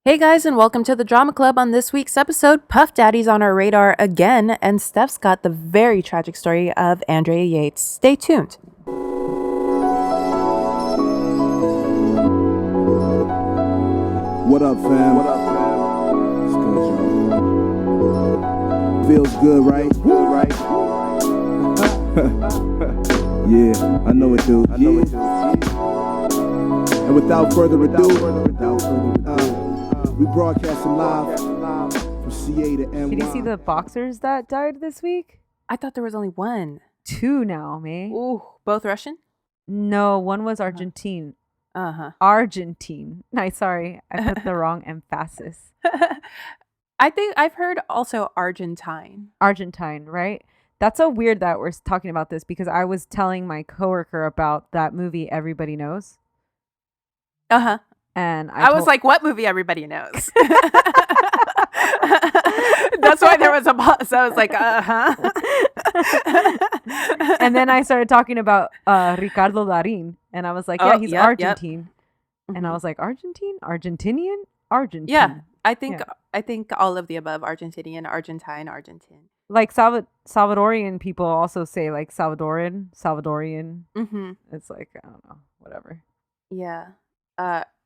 Hey guys, and welcome to the Drama Club. On this week's episode, Puff Daddy's on our radar again, and Stef's got the very tragic story of Andrea Yates. Stay tuned. What up, fam? It's good, Feels good, right? Yeah, I know it do. And without further ado, we broadcasting live from CA to NY. Did you see the boxers that died this week? I thought there was only one. 2 now, May. Ooh, both Russian? No, one was Argentine. Argentine. Sorry, I put the wrong emphasis. I think I've heard also Argentine. Argentine, right? That's so weird that we're talking about this because I was telling my coworker about that movie Everybody Knows. And I was like, what movie everybody knows? That's why there was a pause. I was like, And then I started talking about Ricardo Darin. And I was like, yeah, he's Argentine. Yep. And I was like, Argentinian? Argentine. Yeah, I think all of the above. Argentinian, Argentine. Like Salvadorian people also say like Salvadorian. Mm-hmm. It's like, I don't know, whatever. Yeah.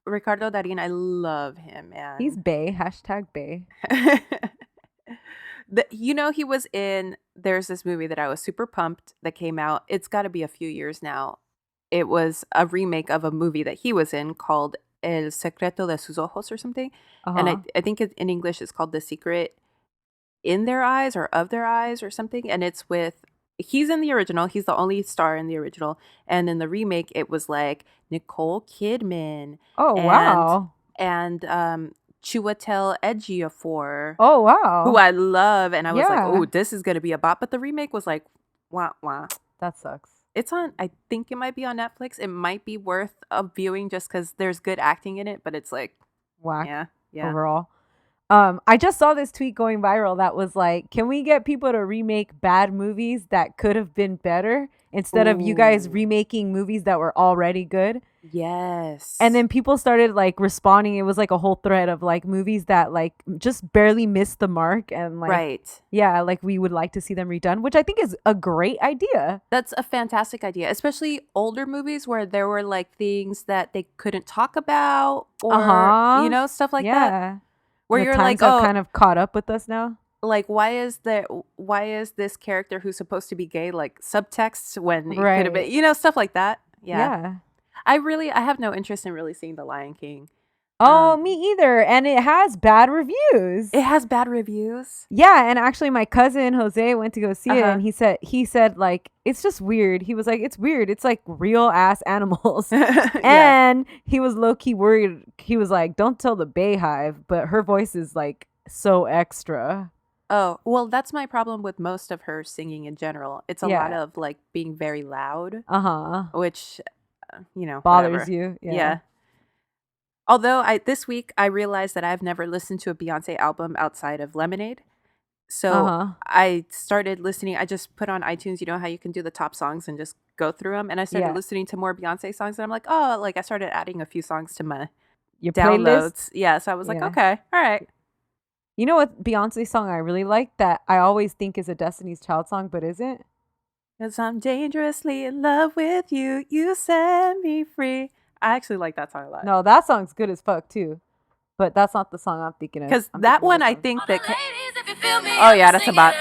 Ricardo Darin, I love him, man. He's bae. #bae. He was in, there's this movie that I was super pumped that came out. It's got to be a few years now. It was a remake of a movie that he was in called El Secreto de sus Ojos or something. And I think in English it's called The Secret in Their Eyes or Of Their Eyes or something. And it's he's in the original. He's the only star in the original. And in the remake, it was like Nicole Kidman. Oh, wow. And Chiwetel Ejiofor. Oh, wow. Who I love. And I was like, oh, this is going to be a bop. But the remake was like, wah. That sucks. It's on, I think it might be on Netflix. It might be worth a viewing just because there's good acting in it. But it's like, whack. Yeah. Overall. I just saw this tweet going viral that was like, can we get people to remake bad movies that could have been better instead of you guys remaking movies that were already good? Yes. And then people started like responding. It was like a whole thread of like movies that like just barely missed the mark and like, right. Yeah, like we would like to see them redone, which I think is a great idea. That's a fantastic idea, especially older movies where there were like things that they couldn't talk about or, stuff like that. Where you're like, oh, kind of caught up with us now. Like, why is this character who's supposed to be gay like subtext when it could have been, stuff like that. Yeah. I have no interest in really seeing The Lion King. Oh, me either. And it has bad reviews. Yeah, and actually my cousin Jose went to go see it and he said like it's just weird. He was like, it's weird. It's like real ass animals. And he was low key worried. He was like, don't tell the Bayhive, but her voice is like so extra. Oh, well, that's my problem with most of her singing in general. It's a lot of like being very loud. Which bothers whatever. You. Yeah. Although this week I realized that I've never listened to a Beyonce album outside of Lemonade. So I started listening. I just put on iTunes, how you can do the top songs and just go through them. And I started listening to more Beyonce songs. And I'm like, oh, like I started adding a few songs to my downloads. Playlist? Yeah. So I was like, okay, all right. You know what Beyonce song I really like that I always think is a Destiny's Child song, but isn't? Because I'm dangerously in love with you. You set me free. I actually like that song a lot. No, that song's good as fuck too. But that's not the song I'm thinking of. Because that one, I think that... Oh, yeah, that's about...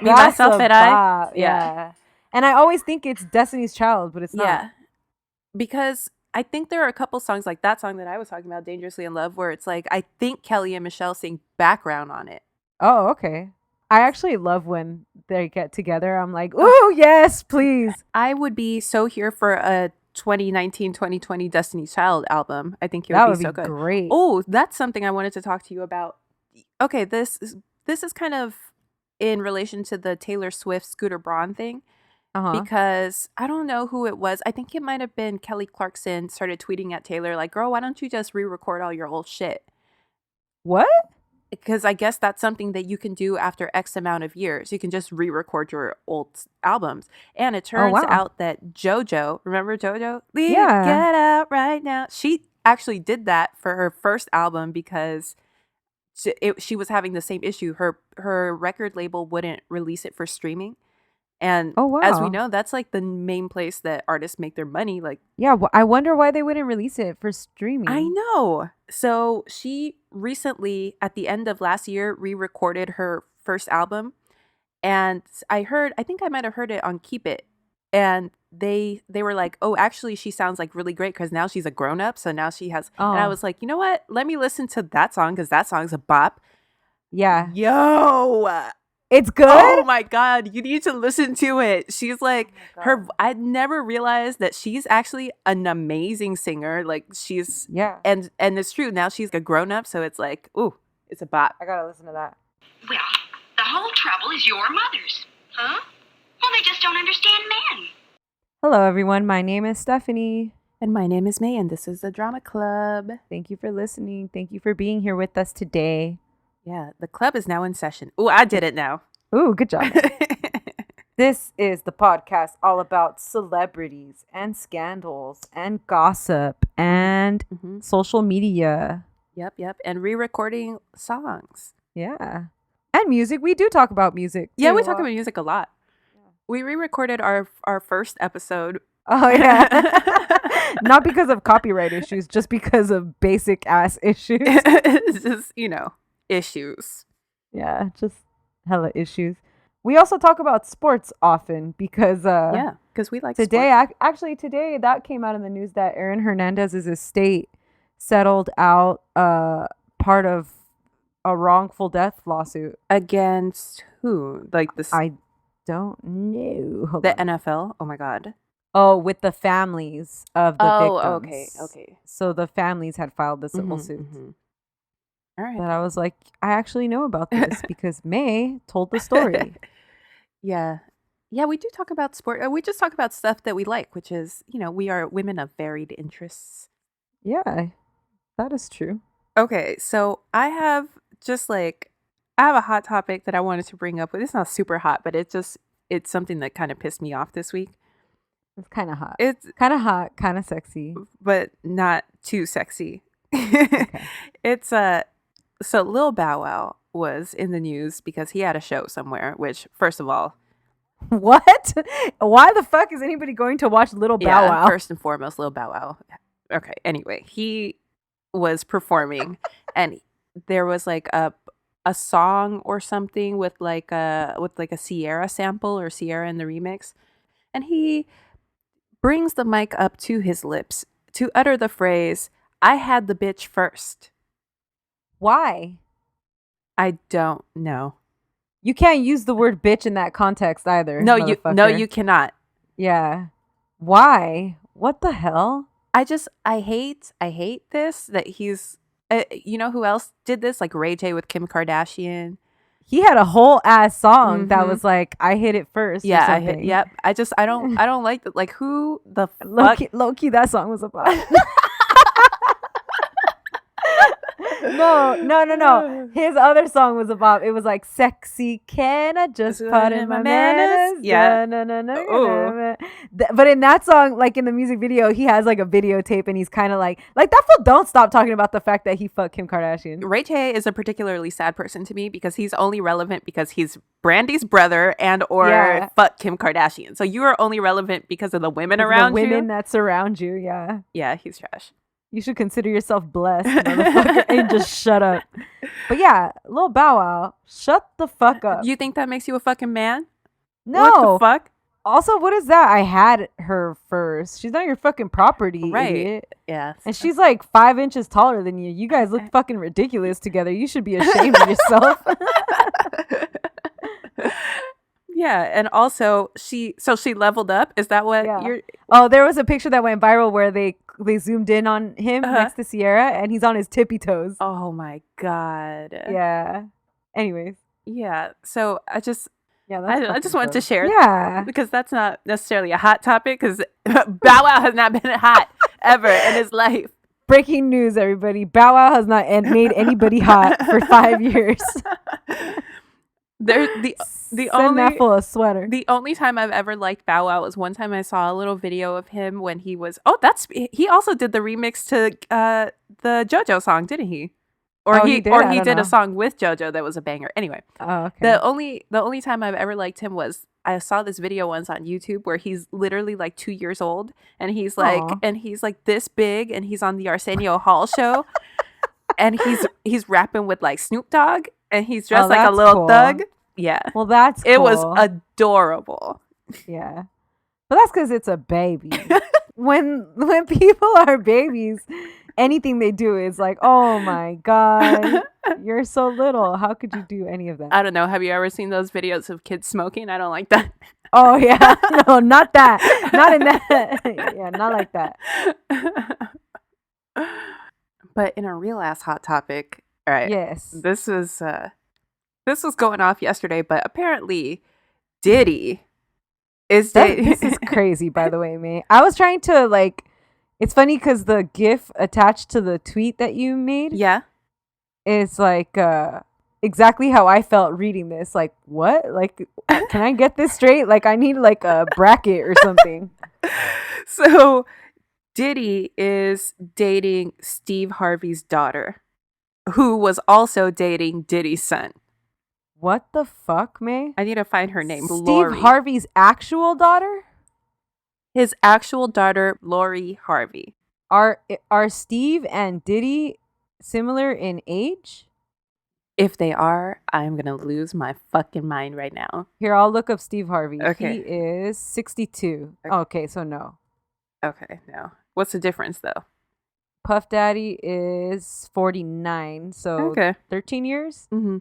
Me, Myself, and I. Yeah. And I always think it's Destiny's Child, but it's not. Yeah. Because I think there are a couple songs like that song that I was talking about, Dangerously in Love, where it's like, I think Kelly and Michelle sing background on it. Oh, okay. I actually love when they get together. I'm like, ooh, yes, please. I would be so here for a 2019-2020 Destiny's Child album. I think it would be so good. Great. Oh, that's something I wanted to talk to you about. Okay, this is kind of in relation to the Taylor Swift Scooter Braun thing. Because I don't know who it was. I think it might have been Kelly Clarkson started tweeting at Taylor like, girl, why don't you just re-record all your old shit? What? Because I guess that's something that you can do after X amount of years. You can just re-record your old albums. And it turns out that JoJo, remember JoJo? Yeah. Get out right now. She actually did that for her first album because she was having the same issue. Her record label wouldn't release it for streaming. And Oh, as we wow. know, that's like the main place that artists make their money. Like, Yeah, I wonder why they wouldn't release it for I streaming. know. So she recently, at the end of last year, re-recorded her first album. And I think I might have heard it on Keep It. And they were like, oh, actually, she sounds like really great because now she's a grown up. So now she has, and I Oh, was like, you know what? Let me listen to that song because that song's a bop. yeah. Yo, It's good? oh my God, you need to listen to it. She's like, God. I'd never realized that she's actually an amazing singer. Like she's, Yeah. and it's true. Now she's a grown up. So it's like, ooh, it's a bop. I gotta listen to that. Well, the whole trouble is your mother's. Huh? Well, they just don't understand men. Hello, everyone. My name is Stephanie. And my name is May, and this is the Drama Club. Thank you for listening. Thank you for being here with us today. Yeah, the club is now in session. Ooh, I did it now. Ooh, good job. This is the podcast all about celebrities and scandals and gossip and social media. Yep. And re-recording songs. Yeah. And music. We do talk about music, too. Yeah, we talk about music a lot. Yeah. We re-recorded our first episode. Oh, yeah. Not because of copyright issues, just because of basic ass issues. It's just, issues. Yeah, just hella issues. We also talk about sports often because because we like today sports. Today that came out in the news that Aaron Hernandez's estate settled out part of a wrongful death lawsuit Against who? Like this? I don't know. Hold the on. NFL? Oh my God. Oh, with the families of the victims. Okay. So the families had filed the civil suit. All right. But I was like, I actually know about this because May told the story. Yeah, we do talk about sport. We just talk about stuff that we like, which is, we are women of varied interests. Yeah, that is true. Okay, so I have a hot topic that I wanted to bring up. It's not super hot, but it's something that kind of pissed me off this week. It's kind of hot. It's kind of hot, kind of sexy, but not too sexy. Okay. It's so Lil Bow Wow was in the news because he had a show somewhere, which, first of all, what? Why the fuck is anybody going to watch Lil Bow Wow? First and foremost, Lil Bow Wow. Okay, anyway, he was performing and there was like a song or something with like a Sierra sample or Sierra in the remix, and he brings the mic up to his lips to utter the phrase, "I had the bitch first." Why? I don't know. You can't use the word bitch in that context either. No, you cannot. Yeah. Why? What the hell? I hate this that he's you know who else did this? Like Ray J with Kim Kardashian. He had a whole ass song that was like, I hit it first. Yeah, or something. yep. I don't like that. Like who the low fuck? Key, that song was about. No. His other song was about. It was like sexy. Can I just pardon my manners? Yeah. No. But in that song, like in the music video, he has like a videotape, and he's kind of like that fool. Don't stop talking about the fact that he fucked Kim Kardashian. Ray J is a particularly sad person to me because he's only relevant because he's Brandy's brother and or fuck Kim Kardashian. So you are only relevant because of the women around you. The women that surround you. Yeah. Yeah, he's trash. You should consider yourself blessed, motherfucker, and just shut up. But yeah, Lil Bow Wow, shut the fuck up. You think that makes you a fucking man? No. What the fuck? Also, what is that? I had her first. She's not your fucking property, right? Idiot. Yeah. And she's like 5 inches taller than you. You guys look fucking ridiculous together. You should be ashamed of yourself. Yeah, and also she leveled up. Is that what you're? Oh, there was a picture that went viral where they zoomed in on him next to Sierra, and he's on his tippy toes. Oh my God. Yeah. Anyways. Yeah. So I just wanted to share. Yeah. Because that's not necessarily a hot topic. Because Bow Wow has not been hot ever in his life. Breaking news, everybody! Bow Wow has not made anybody hot for 5 years. The Send only that for a sweater. The only time I've ever liked Bow Wow was one time I saw a little video of him when he was he also did the remix to the JoJo song, didn't he? Or he did a song with JoJo that was a banger. Anyway. Oh, okay. The only time I've ever liked him was I saw this video once on YouTube where he's literally like 2 years old and he's like this big and he's on the Arsenio Hall show and he's rapping with like Snoop Dogg and he's dressed like a little thug. Yeah. Well, that's cool. It was adorable. Yeah. But that's because it's a baby. when people are babies, anything they do is like, oh my God, you're so little. How could you do any of that? I don't know. Have you ever seen those videos of kids smoking? I don't like that. Oh, yeah. No, not that. Not in that. Yeah, not like that. But in a real ass hot topic, all right. Yes. This was going off yesterday, but apparently Diddy is dating. This is crazy, by the way, May. I was trying to like. It's funny because the GIF attached to the tweet that you made, is like exactly how I felt reading this. Like, what? Like, can I get this straight? Like, I need like a bracket or something. So, Diddy is dating Steve Harvey's daughter, who was also dating Diddy's son. What the fuck, May? I need to find her name. Steve Lori. Harvey's actual daughter? His actual daughter, Lori Harvey. Are Steve and Diddy similar in age? If they are, I'm going to lose my fucking mind right now. Here, I'll look up Steve Harvey. Okay. He is 62. Okay, so no. Okay, no. What's the difference, though? Puff Daddy is 49, so 13 years? Mm-hmm.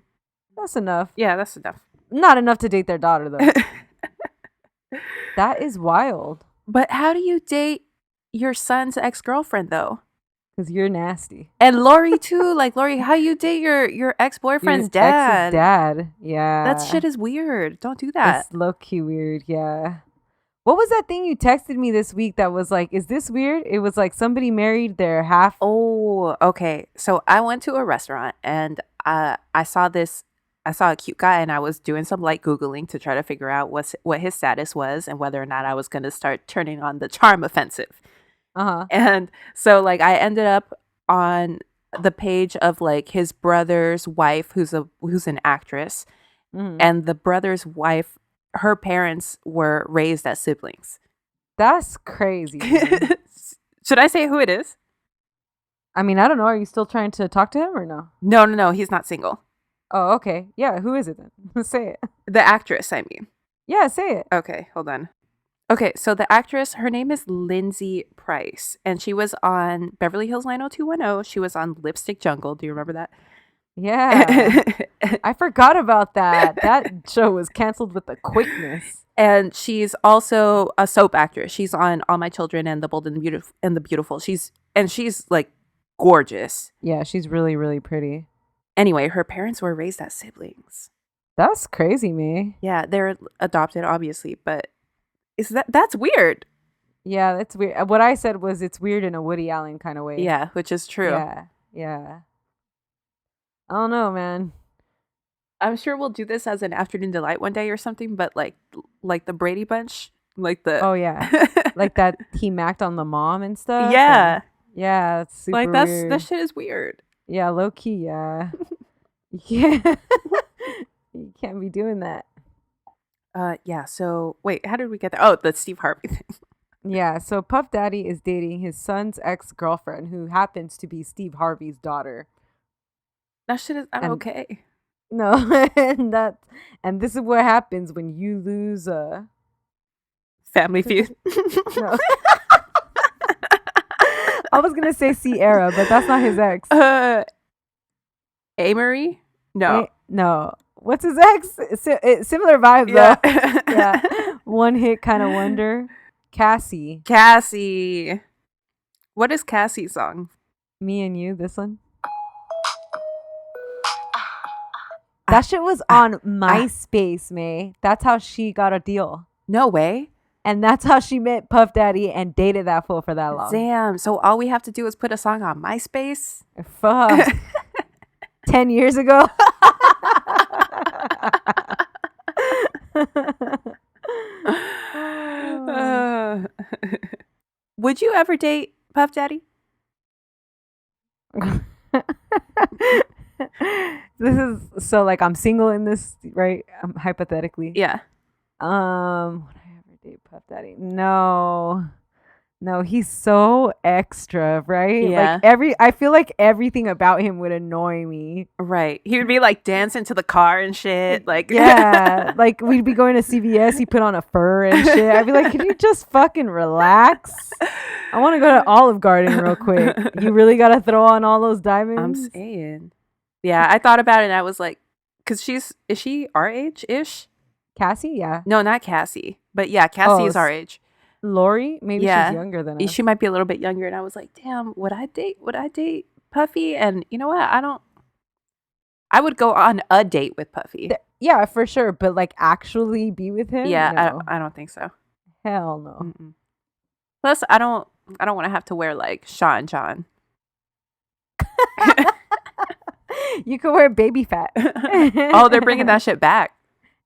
That's enough. Yeah, that's enough. Not enough to date their daughter, though. That is wild. But how do you date your son's ex-girlfriend, though? Because you're nasty. And Lori, too. Like, Lori, how you date your ex-boyfriend's dad? Ex's dad. Yeah. That shit is weird. Don't do that. It's low-key weird, yeah. What was that thing you texted me this week that was like, is this weird? It was like somebody married their half. Oh, okay. So I went to a restaurant and I saw a cute guy and I was doing some light Googling to try to figure out what his status was and whether or not I was going to start turning on the charm offensive. Uh-huh. And so like I ended up on the page of like his brother's wife who's an actress. Mm-hmm. And the brother's wife, her parents were raised as siblings. That's crazy. Should I say who it is? I mean, I don't know. Are you still trying to talk to him or no? No. He's not single. Oh, okay. Yeah, who is it then? Say it. The actress, I mean. Yeah, say it. Okay, hold on. Okay, so the actress, her name is Lindsay Price, and she was on Beverly Hills 90210. She was on Lipstick Jungle. Do you remember that? Yeah. I forgot about that. That show was canceled with the quickness. And she's also a soap actress. She's on All My Children and The Bold and the Beautiful. She's like gorgeous. Yeah, she's really, really pretty. Anyway, her parents were raised as siblings. That's crazy, me. Yeah, they're adopted, obviously, but that's weird. Yeah, that's weird. What I said was it's weird in a Woody Allen kind of way. Yeah, which is true. Yeah. I don't know, man. I'm sure we'll do this as an afternoon delight one day or something, but like the Brady Bunch, like the oh yeah, like that he macked on the mom and stuff. Yeah, yeah, that's super like weird. That shit is weird. Yeah, low key, yeah. Yeah. You can't be doing that. Yeah, so wait, how did we get there? Oh, the Steve Harvey thing. Yeah, so Puff Daddy is dating his son's ex-girlfriend who happens to be Steve Harvey's daughter. That shit is okay. No, and this is what happens when you lose Family Feud. No. I was gonna say Sierra, but that's not his ex. Amory? No. No. What's his ex? Similar vibe though. Yeah. One hit kind of wonder. Cassie. What is Cassie's song? Me and You, this one. That shit was on MySpace, May. That's how she got a deal. No way. And that's how she met Puff Daddy and dated that fool for that long. Damn. So all we have to do is put a song on MySpace? Fuck. 10 years ago. Would you ever date Puff Daddy? This is so like I'm single in this, right? Hypothetically. Yeah. Would I ever date Puff Daddy? No. No, he's so extra, right? Yeah. Like I feel like everything about him would annoy me. Right. He would be like dancing to the car and shit. Like, yeah. Like we'd be going to CVS, he put on a fur and shit. I'd be like, can you just fucking relax? I want to go to Olive Garden real quick. You really got to throw on all those diamonds? I'm saying. Yeah, I thought about it and I was like, because is she our age-ish? Cassie? Yeah. No, not Cassie. But yeah, Cassie is our age. Lori? Maybe she's younger than us. She might be a little bit younger. And I was like, damn, would I date Puffy? And you know what? I would go on a date with Puffy. Yeah, for sure. But like actually be with him? Yeah, no. I don't think so. Hell no. Mm-mm. Plus, I don't want to have to wear like Sean John. You could wear baby fat. Oh, they're bringing that shit back.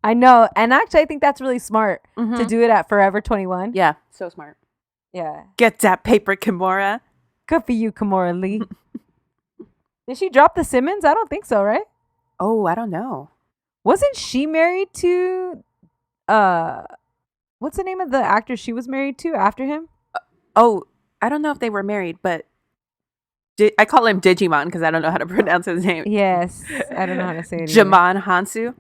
I know. And actually, I think that's really smart to do it at Forever 21. Yeah, so smart. Yeah. Get that paper, Kimura. Good for you, Kimura Lee. Did she drop the Simmons? I don't think so, right? Oh, I don't know. Wasn't she married to, what's the name of the actor she was married to after him? Oh, I don't know if they were married, but I call him Digimon because I don't know how to pronounce his name. Yes. I don't know how to say it. Jamon Hansu.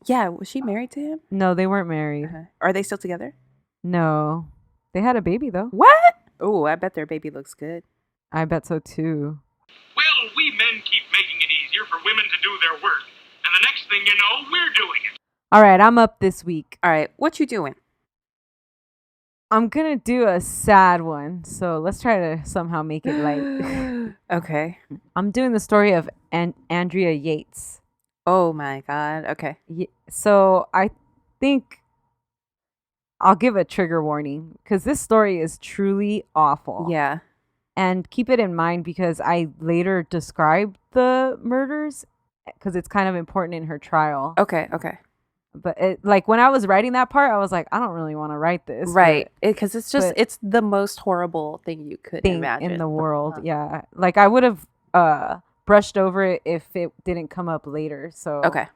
Yeah, was she married to him? No, they weren't married. Are they still together? No. They had a baby, though. What? Oh, I bet their baby looks good. I bet so, too. Well, we men keep making it easier for women to do their work. And the next thing you know, we're doing it. All right, I'm up this week. All right, what you doing? I'm going to do a sad one. So let's try to somehow make it light. Okay. I'm doing the story of Andrea Yates. Oh, my God. Okay. So I think I'll give a trigger warning because this story is truly awful. Yeah. And keep it in mind because I later described the murders because it's kind of important in her trial. Okay. But like when I was writing that part, I was like, I don't really want to write this. Right. Because it's the most horrible thing you could imagine. In the world. Yeah. Like I would have brushed over it if it didn't come up later. So okay.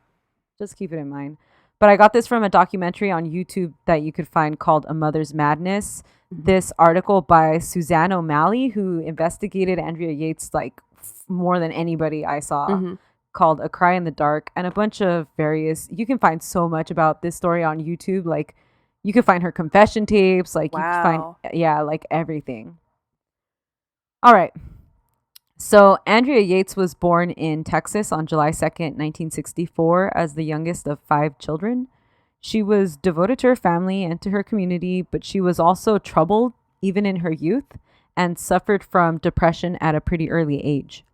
Just keep it in mind. But I got this from a documentary on YouTube that you could find called A Mother's Madness. Mm-hmm. This article by Suzanne O'Malley, who investigated Andrea Yates like more than anybody I saw, called A Cry in the Dark, and a bunch of various. You can find so much about this story on YouTube. Like you can find her confession tapes. Like you can find, like everything. All right. So Andrea Yates was born in Texas on July 2nd, 1964, as the youngest of 5 children. She was devoted to her family and to her community, but she was also troubled even in her youth and suffered from depression at a pretty early age.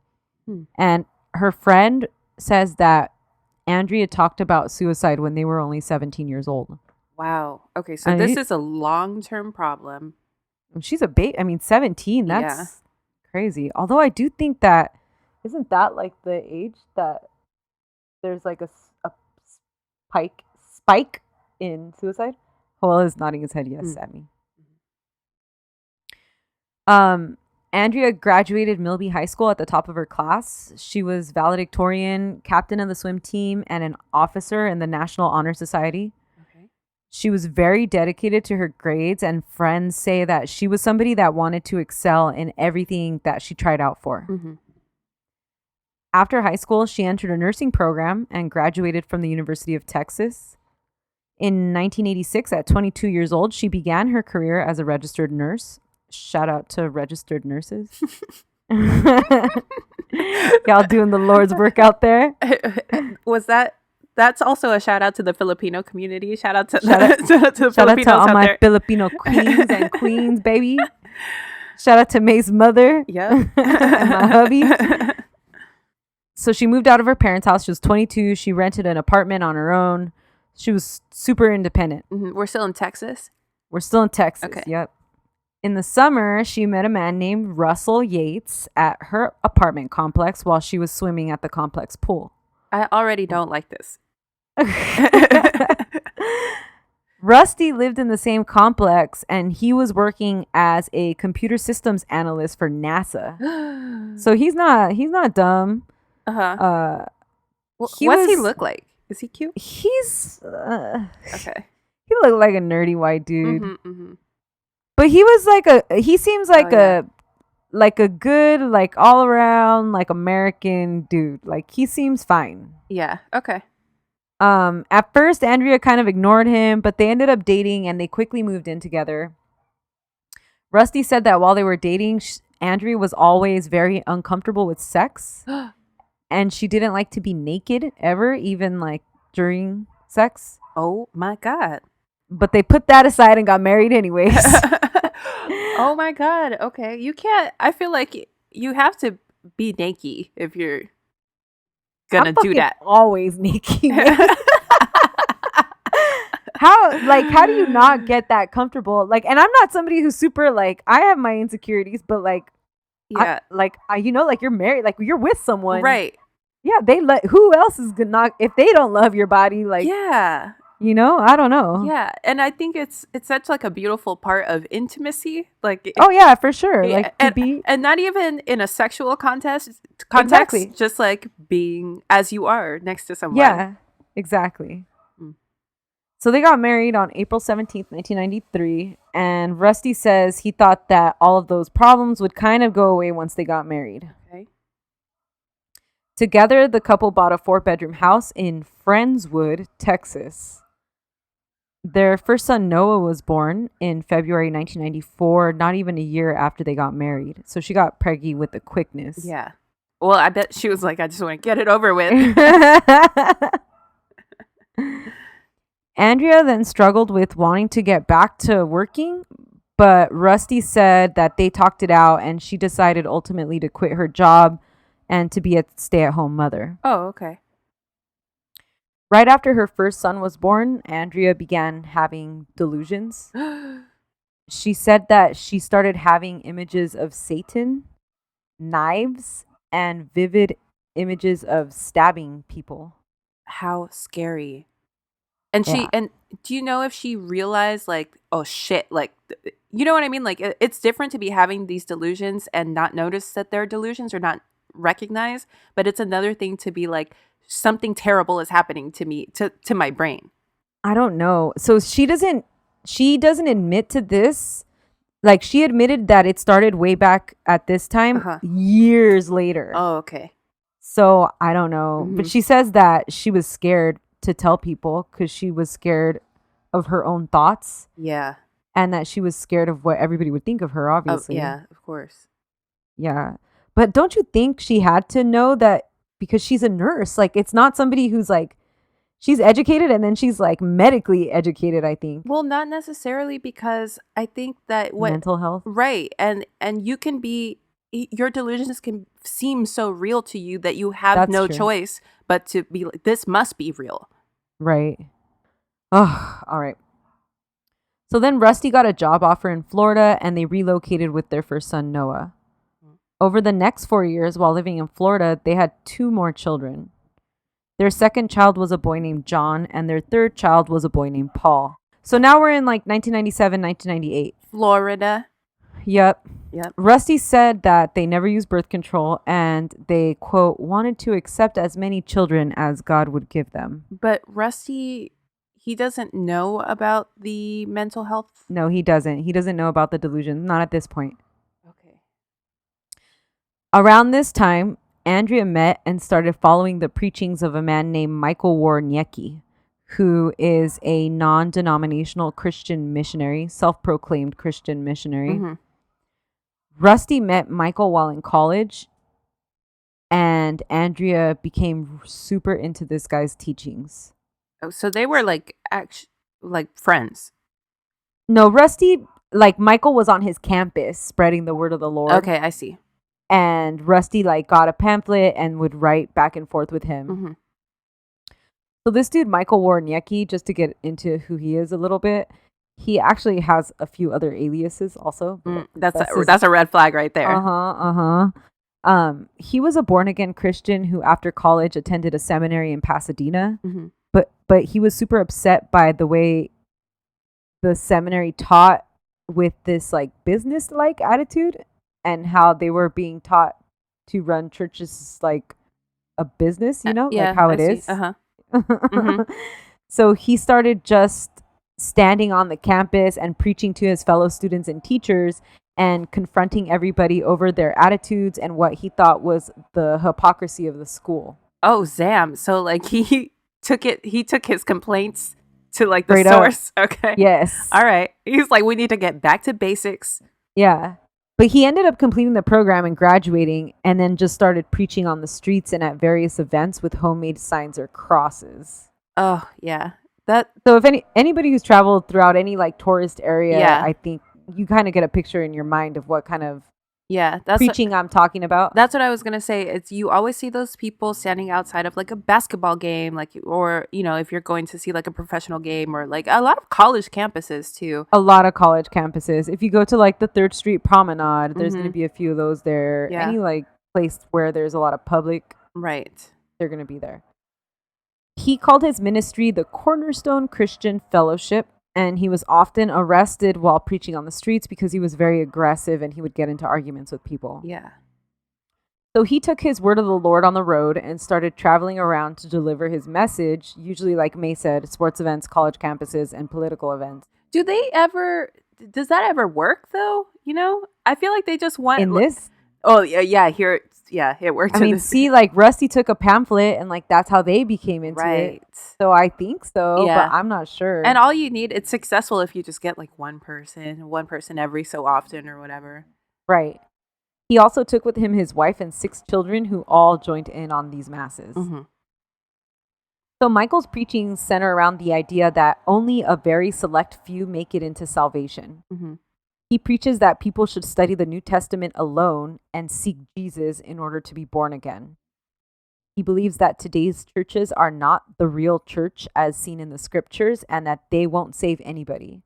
And her friend says that Andrea talked about suicide when they were only 17 years old. Wow. Okay, so this is a long-term problem. She's a baby. I mean, 17, that's crazy. Although I do think that, isn't that like the age that there's like a spike in suicide? Joel is nodding his head yes at me. Andrea graduated Milby High School at the top of her class. She was valedictorian, captain of the swim team, and an officer in the National Honor Society. Okay. She was very dedicated to her grades, and friends say that she was somebody that wanted to excel in everything that she tried out for. After high school, she entered a nursing program and graduated from the University of Texas. In 1986, at 22 years old, she began her career as a registered nurse. Shout out to registered nurses. Y'all doing the Lord's work out there. That's also a shout out to the Filipino community. Shout out to the Filipinos all out my there. Filipino queens and queens, baby. Shout out to May's mother. Yeah. And my hubby. So she moved out of her parents' house. She was 22. She rented an apartment on her own. She was super independent. We're still in Texas? We're still in Texas. Okay. Yep. In the summer, she met a man named Russell Yates at her apartment complex while she was swimming at the complex pool. I already don't like this. Rusty lived in the same complex, and he was working as a computer systems analyst for NASA. So he's not dumb. What's he look like? Is he cute? He's okay. He looked like a nerdy white dude. But he seems like a good, like all around, like American dude. Like he seems fine. Yeah. Okay. At first Andrea kind of ignored him, but they ended up dating and they quickly moved in together. Rusty said that while they were dating, Andrea was always very uncomfortable with sex. And she didn't like to be naked ever, even like during sex. Oh my God. But they put that aside and got married anyways. Oh my God. Okay. You can't, I feel like you have to be naked if you're gonna do that. Always naked. How do you not get that comfortable? Like, and I'm not somebody who's super like, I have my insecurities, but like, yeah, like you're married, like you're with someone, right? Yeah, who else is gonna not, if they don't love your body, like, yeah, I don't know. Yeah, and I think it's such like a beautiful part of intimacy, like oh yeah, for sure, like and not even in a sexual context, exactly, just like being as you are next to someone. Yeah, exactly. So they got married on April 17th, 1993, and Rusty says he thought that all of those problems would kind of go away once they got married. Okay. Together, the couple bought a 4-bedroom house in Friendswood, Texas. Their first son, Noah, was born in February 1994, not even a year after they got married. So she got preggy with the quickness. Yeah. Well, I bet she was like, I just want to get it over with. Andrea then struggled with wanting to get back to working, but Rusty said that they talked it out and she decided ultimately to quit her job and to be a stay-at-home mother. Oh, okay. Right after her first son was born, Andrea began having delusions. She said that she started having images of Satan, knives, and vivid images of stabbing people. How scary. And and do you know if she realized like, oh shit, like, you know what I mean? Like it's different to be having these delusions and not notice that they're delusions or not recognize, but it's another thing to be like, something terrible is happening to me, to my brain. I don't know. So she doesn't admit to this. Like she admitted that it started way back at this time, years later. Oh, okay. So I don't know. But she says that she was scared to tell people because she was scared of her own thoughts. Yeah. And that she was scared of what everybody would think of her, obviously. Yeah, of course. Yeah. But don't you think she had to know that, because she's a nurse? Like, it's not somebody who's like, she's educated and then she's like medically educated, I think. Well, not necessarily, because I think that mental health. Right. And you can be, your delusions can seem so real to you that you have That's no true. choice but to be like, this must be real. Right. Oh, all right. So then Rusty got a job offer in Florida and they relocated with their first son, Noah. Over the next 4 years while living in Florida, they had 2 more children. Their second child was a boy named John, and their third child was a boy named Paul. So now we're in like 1997, 1998. Florida. Yep. Yep. Rusty said that they never used birth control and they, quote, wanted to accept as many children as God would give them. But Rusty, he doesn't know about the mental health? No, he doesn't. He doesn't know about the delusions. Not at this point. Okay. Around this time, Andrea met and started following the preachings of a man named Michael Warniecki, who is a non-denominational Christian missionary, self-proclaimed Christian missionary. Rusty met Michael while in college, and Andrea became super into this guy's teachings. Oh, so they were like friends. No, Rusty, like Michael was on his campus spreading the word of the Lord. Okay, I see. And Rusty like got a pamphlet and would write back and forth with him. So this dude, Michael Warniecki, just to get into who he is a little bit, he actually has a few other aliases also. That's a red flag right there. He was a born-again Christian who after college attended a seminary in Pasadena, but he was super upset by the way the seminary taught with this like business like attitude, and how they were being taught to run churches like a business, like how it is. Mm-hmm. So he started just standing on the campus and preaching to his fellow students and teachers and confronting everybody over their attitudes and what he thought was the hypocrisy of the school. Oh, Zam. So like he took his complaints to like the Straight source. up. Okay. Yes. All right. He's like, we need to get back to basics. Yeah. But he ended up completing the program and graduating, and then just started preaching on the streets and at various events with homemade signs or crosses. Oh, yeah. So if anybody who's traveled throughout any like tourist area, Yeah. I think you kind of get a picture in your mind of what kind of that's preaching I'm talking about. That's what I was gonna say. It's you always see those people standing outside of like a basketball game, like, or if you're going to see like a professional game, or like a lot of college campuses too. A lot of college campuses. If you go to like the 3rd Street Promenade, there's going to be a few of those there. Yeah. Any like place where there's a lot of public, right? They're going to be there. He called his ministry the Cornerstone Christian Fellowship, and he was often arrested while preaching on the streets because he was very aggressive and he would get into arguments with people. Yeah. So he took his word of the Lord on the road and started traveling around to deliver his message, usually, like May said, sports events, college campuses, and political events. Does that ever work though? I feel like they just want in this. Oh yeah, here, it worked. I mean, see, like Rusty took a pamphlet, and like that's how they became into it. So I think so, but I'm not sure. And all you need, it's successful if you just get like one person every so often or whatever. Right. He also took with him his wife and 6 children, who all joined in on these masses. Mm-hmm. So Michael's preaching center around the idea that only a very select few make it into salvation. Mm-hmm. He preaches that people should study the New Testament alone and seek Jesus in order to be born again. He believes that today's churches are not the real church as seen in the scriptures, and that they won't save anybody.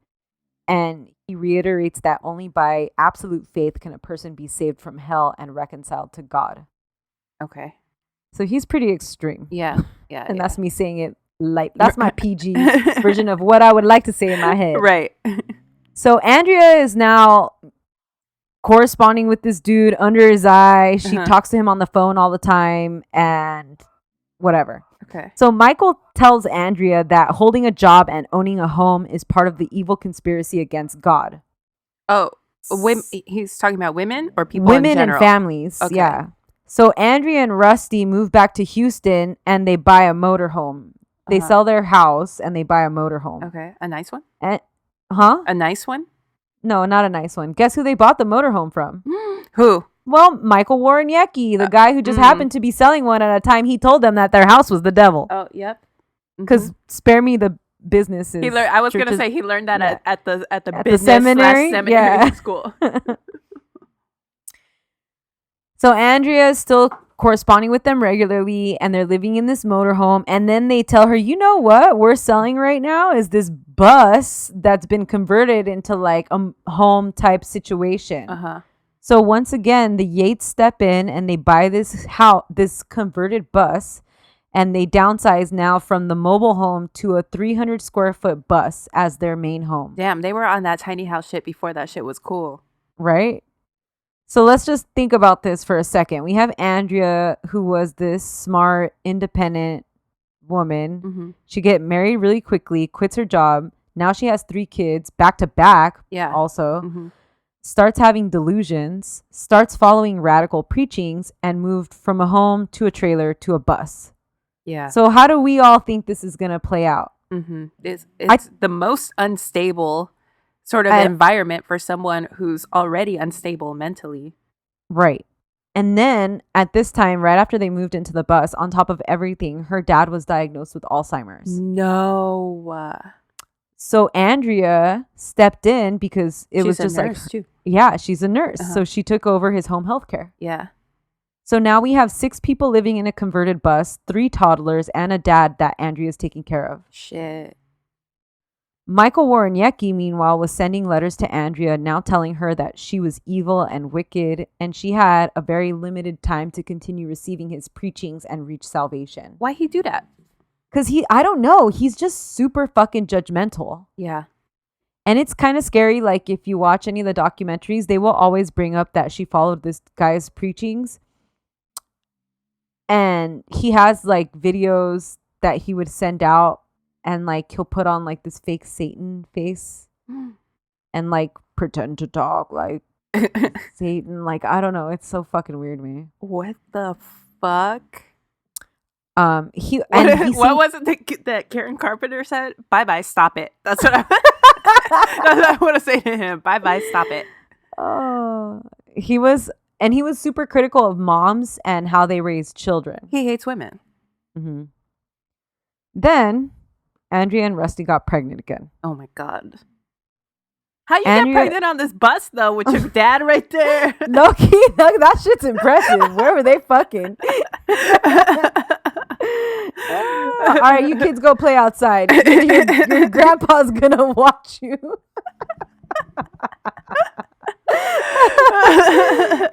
And he reiterates that only by absolute faith can a person be saved from hell and reconciled to God. Okay. So he's pretty extreme. Yeah. And that's me saying it like, that's my PG version of what I would like to say in my head. Right. So Andrea is now corresponding with this dude under his eye. She talks to him on the phone all the time and whatever. Okay. So Michael tells Andrea that holding a job and owning a home is part of the evil conspiracy against God. Oh, he's talking about women or people women in general? And families. Okay. Yeah. So Andrea and Rusty move back to Houston and they buy a motorhome. They sell their house and they buy a motorhome. Okay. A nice one? A nice one? No, not a nice one. Guess who they bought the motorhome from? Who? Well, Michael Warrenecki, the guy who just happened to be selling one at a time he told them that their house was the devil. Oh, yep. Because spare me the businesses. I was going to say he learned that at the at business the seminary school. So Andrea is still corresponding with them regularly, and they're living in this motorhome. And then they tell her, you know what we're selling right now is this bus that's been converted into like a home type situation. So once again, the Yates step in and they buy this converted bus, and they downsize now from the mobile home to a 300 square foot bus as their main home. Damn, they were on that tiny house shit before that shit was cool. Right? So let's just think about this for a second. We have Andrea, who was this smart, independent woman. She get married really quickly, quits her job. Now she has 3 kids back to back. Yeah. Also. Starts having delusions, starts following radical preachings, and moved from a home to a trailer to a bus. Yeah. So how do we all think this is going to play out? It's the most unstable sort of environment for someone who's already unstable mentally. Right. And then at this time, right after they moved into the bus, on top of everything, her dad was diagnosed with Alzheimer's. No. So Andrea stepped in because it was just like, too. Yeah, she's a nurse. So she took over his home health care. Yeah. So now we have 6 people living in a converted bus, 3 toddlers, and a dad that Andrea's taking care of. Shit. Michael Warrenecki, meanwhile, was sending letters to Andrea, now telling her that she was evil and wicked, and she had a very limited time to continue receiving his preachings and reach salvation. Why he do that? Because I don't know. He's just super fucking judgmental. Yeah. And it's kind of scary. Like, if you watch any of the documentaries, they will always bring up that she followed this guy's preachings. And he has, like, videos that he would send out. And, like, he'll put on, like, this fake Satan face. And, like, pretend to talk like Satan. Like, I don't know. It's so fucking weird to me. What the fuck? What was it that Karen Carpenter said? Bye, stop it. That's what I want to say to him. Bye, stop it. Oh, he was super critical of moms and how they raise children. He hates women. Mm-hmm. Then Andrea and Rusty got pregnant again. Oh my God. How you get pregnant on this bus though with your dad right there? No, that shit's impressive. Where were they fucking? All right, you kids go play outside. Your grandpa's gonna watch you.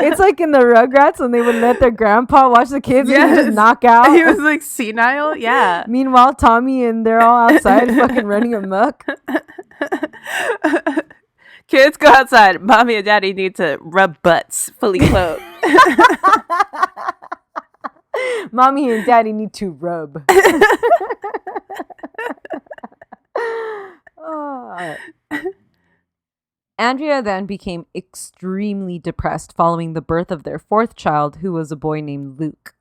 It's like in the Rugrats when they would let their grandpa watch the kids and just knock out. He was like senile. Yeah. Meanwhile, Tommy and they're all outside fucking running amok. Kids, go outside. Mommy and Daddy need to rub butts fully clothed. Mommy and Daddy need to rub. Oh. Andrea then became extremely depressed following the birth of their fourth child, who was a boy named Luke.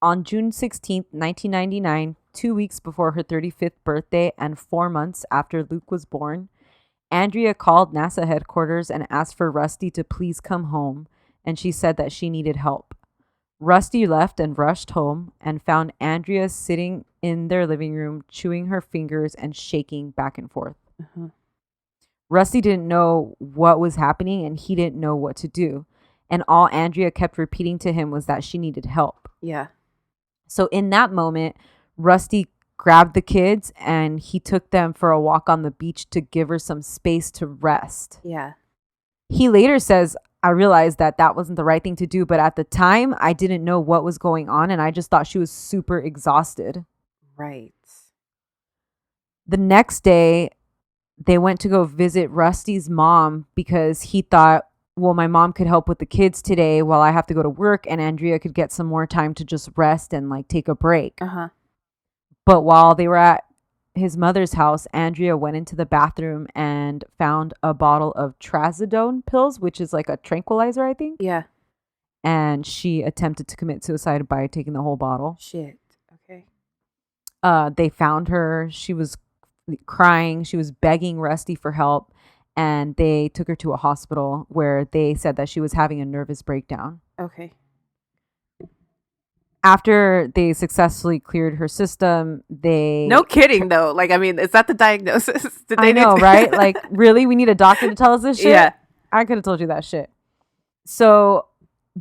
On June 16th, 1999, 2 weeks before her 35th birthday and 4 months after Luke was born, Andrea called NASA headquarters and asked for Rusty to please come home, and she said that she needed help. Rusty left and rushed home and found Andrea sitting in their living room, chewing her fingers and shaking back and forth. Mm-hmm. Rusty didn't know what was happening and he didn't know what to do. And all Andrea kept repeating to him was that she needed help. Yeah. So in that moment, Rusty grabbed the kids and he took them for a walk on the beach to give her some space to rest. Yeah. He later says, I realized that wasn't the right thing to do, but at the time, I didn't know what was going on, and I just thought she was super exhausted. Right. The next day, they went to go visit Rusty's mom because he thought, well, my mom could help with the kids today while I have to go to work, and Andrea could get some more time to just rest and, like, take a break. Uh-huh. But while they were at his mother's house, Andrea went into the bathroom and found a bottle of trazodone pills, which is like a tranquilizer, I think. Yeah. And she attempted to commit suicide by taking the whole bottle. Shit. Okay. They found her. She was crying. She was begging Rusty for help. And they took her to a hospital where they said that she was having a nervous breakdown. Okay. After they successfully cleared her system, No kidding, though. Like, I mean, is that the diagnosis? I know, right? Like, really? We need a doctor to tell us this shit? Yeah. I could have told you that shit. So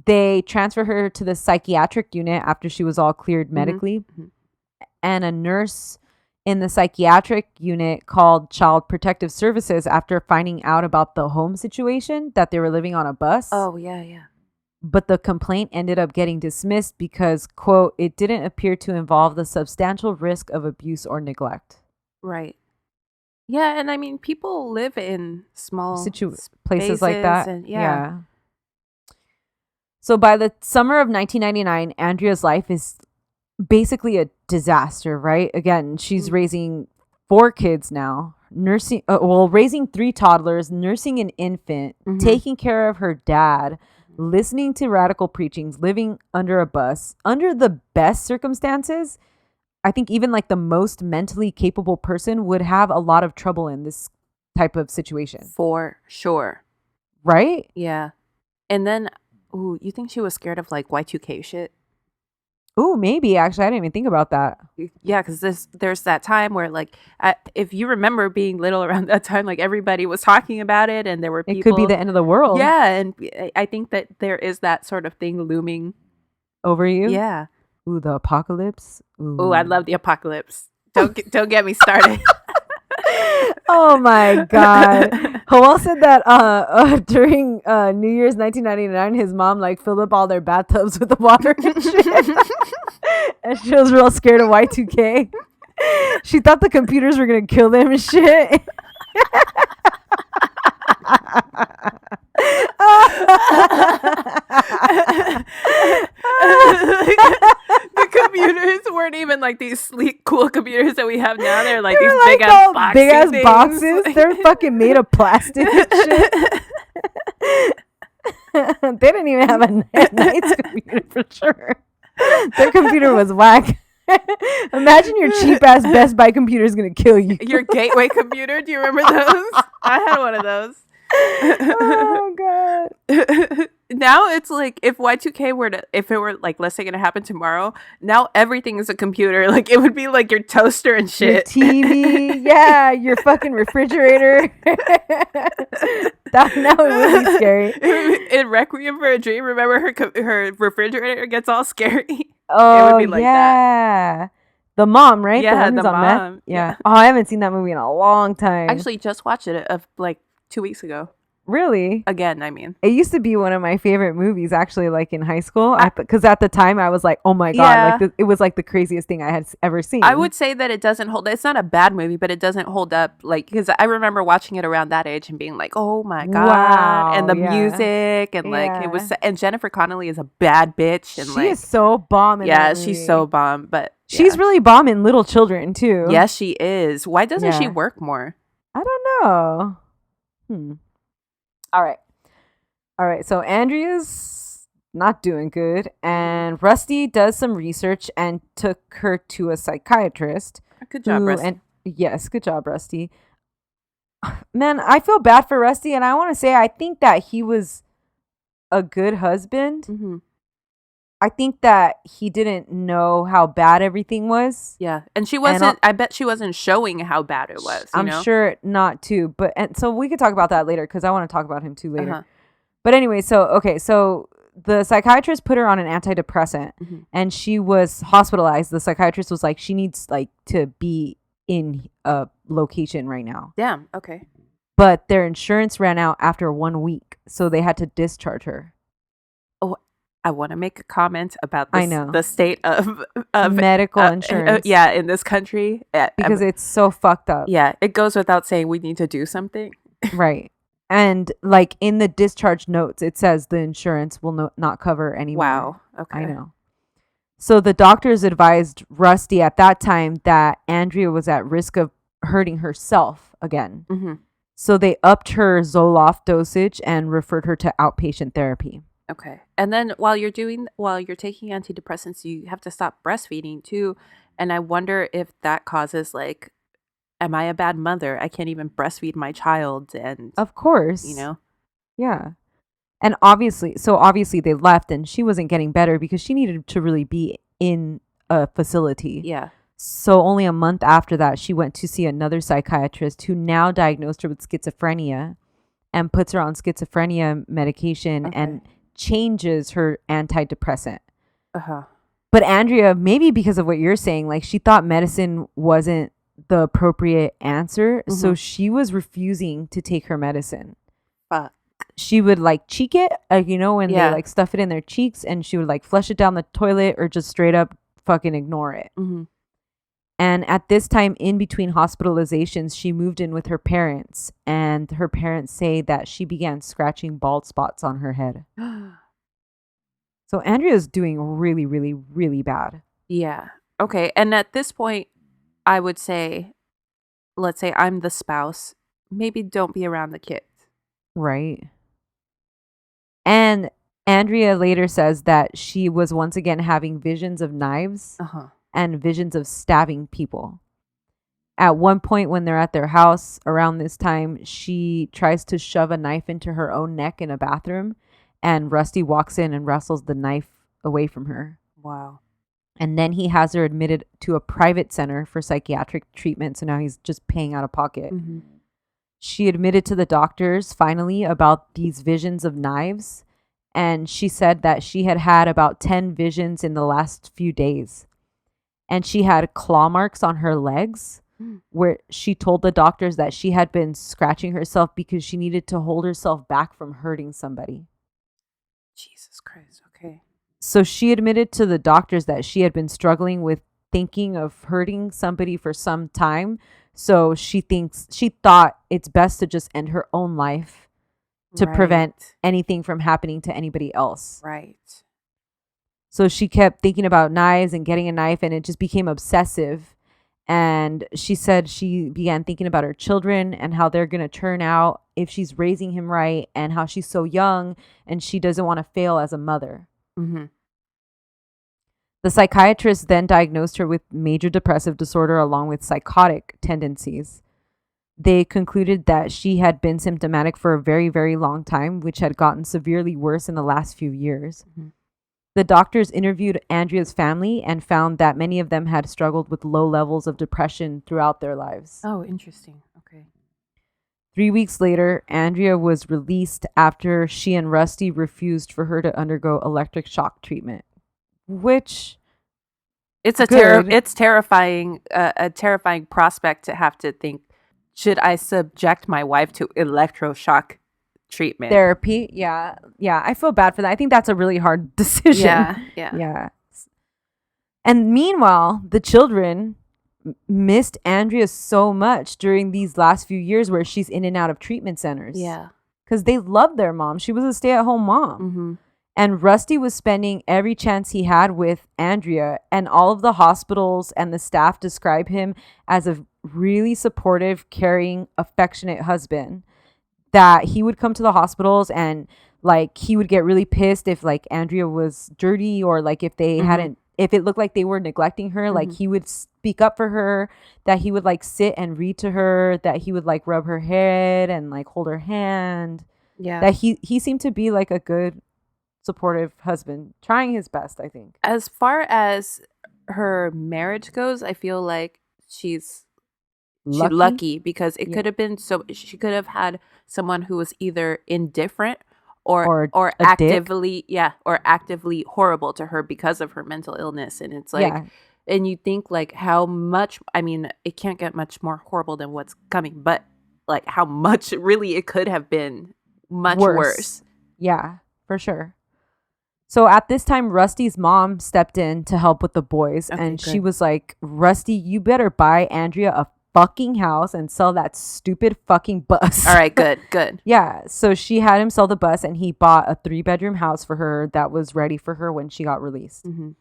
they transfer her to the psychiatric unit after she was all cleared medically. Mm-hmm. And a nurse in the psychiatric unit called Child Protective Services after finding out about the home situation that they were living on a bus. Oh, yeah, yeah. But the complaint ended up getting dismissed because, quote, it didn't appear to involve the substantial risk of abuse or neglect. Right. Yeah, and I mean, people live in small places like that. And, yeah. So by the summer of 1999, Andrea's life is basically a disaster, right? Again, she's raising 4 kids now, raising 3 toddlers, nursing an infant, taking care of her dad, listening to radical preachings, living under a bus, under the best circumstances. I think even like the most mentally capable person would have a lot of trouble in this type of situation. For sure. Right? Yeah. And then, you think she was scared of like Y2K shit? Ooh, maybe. Actually, I didn't even think about that. Yeah, because there's that time where, like, if you remember being little around that time, like, everybody was talking about it, and there were people. It could be the end of the world. Yeah, and I think that there is that sort of thing looming over you. Yeah. Ooh, the apocalypse. Ooh, I love the apocalypse. Don't get me started. Oh my God. Joel said that during New Year's 1999, his mom like filled up all their bathtubs with the water and shit. And she was real scared of Y2K. She thought the computers were going to kill them and shit. The computers weren't even like these sleek, cool computers that we have now. They're like They're these like big ass boxes. They're fucking made of plastic and shit. They didn't even have a nice computer for sure. Their computer was whack. Imagine your cheap ass Best Buy computer is gonna kill you. Your gateway computer. Do you remember those? I had one of those. Oh god. Now it's like if Y2K if it were like, let's say, gonna happen tomorrow, now everything is a computer. Like it would be like your toaster and shit. Your TV, yeah, your fucking refrigerator. Now it would be scary. In Requiem for a Dream, remember her refrigerator gets all scary. Oh, it would be like that. The mom, right? Yeah, the one who's the on mom. meth? Yeah. Oh, I haven't seen that movie in a long time. Actually, just watched it like 2 weeks ago. Really? Again, I mean. It used to be one of my favorite movies, actually, like in high school. Because at the time, I was like, oh my God. Yeah. Like it was like the craziest thing I had ever seen. I would say that it doesn't hold. It's not a bad movie, but it doesn't hold up. Like, because I remember watching it around that age and being like, oh my God. Wow, and the yeah. music. And like, it was. And Jennifer Connelly is a bad bitch. And she is so bomb in that movie. she's so bomb. But she's really bomb in Little Children, too. Yes, she is. Why doesn't she work more? I don't know. All right, so Andrea's not doing good, and Rusty does some research and took her to a psychiatrist. Good job, Rusty. Yes, good job, Rusty. Man, I feel bad for Rusty, and I want to say I think that he was a good husband. Mm-hmm. I think that he didn't know how bad everything was. Yeah, and she wasn't. I bet she wasn't showing how bad it was. I'm sure not too, and so we could talk about that later because I want to talk about him too later. Uh-huh. But anyway, so the psychiatrist put her on an antidepressant, and she was hospitalized. The psychiatrist was like, she needs like to be in a location right now. Damn. Okay. But their insurance ran out after 1 week, so they had to discharge her. Oh, I want to make a comment about this, I know. The state of medical insurance. Yeah, in this country. Because it's so fucked up. Yeah, it goes without saying we need to do something. Right. And like in the discharge notes, it says the insurance will not cover anymore. Wow. Okay. I know. So the doctors advised Rusty at that time that Andrea was at risk of hurting herself again. Mm-hmm. So they upped her Zoloft dosage and referred her to outpatient therapy. Okay. And then while you're taking antidepressants, you have to stop breastfeeding too. And I wonder if that causes like, am I a bad mother? I can't even breastfeed my child. And of course, yeah. And obviously they left, and she wasn't getting better because she needed to really be in a facility. Yeah. So only a month after that, she went to see another psychiatrist who now diagnosed her with schizophrenia and puts her on schizophrenia medication and changes her antidepressant. Uh-huh. But Andrea, maybe because of what you're saying, like she thought medicine wasn't the appropriate answer, so she was refusing to take her medicine. Fuck. She would like cheek it, when they like stuff it in their cheeks, and she would like flush it down the toilet or just straight up fucking ignore it. Mm-hmm. And at this time, in between hospitalizations, she moved in with her parents, and her parents say that she began scratching bald spots on her head. So Andrea's doing really, really, really bad. Yeah. Okay. And at this point, I would say, let's say I'm the spouse, maybe don't be around the kids. Right. And Andrea later says that she was once again having visions of knives and visions of stabbing people. At one point when they're at their house around this time, she tries to shove a knife into her own neck in a bathroom, and Rusty walks in and wrestles the knife away from her. Wow. And then he has her admitted to a private center for psychiatric treatment. So now he's just paying out of pocket. Mm-hmm. She admitted to the doctors finally about these visions of knives. And she said that she had had about 10 visions in the last few days. And she had claw marks on her legs where she told the doctors that she had been scratching herself because she needed to hold herself back from hurting somebody. Jesus Christ. Okay. So she admitted to the doctors that she had been struggling with thinking of hurting somebody for some time. So she thought it's best to just end her own life to prevent anything from happening to anybody else. Right. So she kept thinking about knives and getting a knife, and it just became obsessive. And she said she began thinking about her children and how they're going to turn out if she's raising him right, and how she's so young and she doesn't want to fail as a mother. Mm-hmm. The psychiatrist then diagnosed her with major depressive disorder along with psychotic tendencies. They concluded that she had been symptomatic for a very, very long time, which had gotten severely worse in the last few years. Mm-hmm. The doctors interviewed Andrea's family and found that many of them had struggled with low levels of depression throughout their lives. Oh, interesting. Okay. 3 weeks later, Andrea was released after she and Rusty refused for her to undergo electric shock treatment, which it's terrifying, a terrifying prospect to have to think, should I subject my wife to electroshock treatment? Therapy? Yeah. I feel bad for that. I think that's a really hard decision. Yeah. And meanwhile, the children missed Andrea so much during these last few years where she's in and out of treatment centers. Yeah. Because they loved their mom. She was a stay-at-home mom. Mm-hmm. And Rusty was spending every chance he had with Andrea, and all of the hospitals and the staff describe him as a really supportive, caring, affectionate husband. That he would come to the hospitals and like he would get really pissed if like Andrea was dirty, or like if they if it looked like they were neglecting her, like he would speak up for her, that he would like sit and read to her, that he would like rub her head and like hold her hand. Yeah. That he seemed to be like a good, supportive husband, trying his best, I think. As far as her marriage goes, I feel like she's lucky because it could have been she could have had someone who was either indifferent or actively actively horrible to her because of her mental illness. And it's like and you think like how much, I mean, it can't get much more horrible than what's coming, but like how much really it could have been much worse. Yeah, for sure. So at this time, Rusty's mom stepped in to help with the boys. Okay, and she was like, Rusty, you better buy Andrea a fucking house and sell that stupid fucking bus. All right, good. Yeah. So she had him sell the bus, and he bought a 3-bedroom house for her that was ready for her when she got released. Mm-hmm.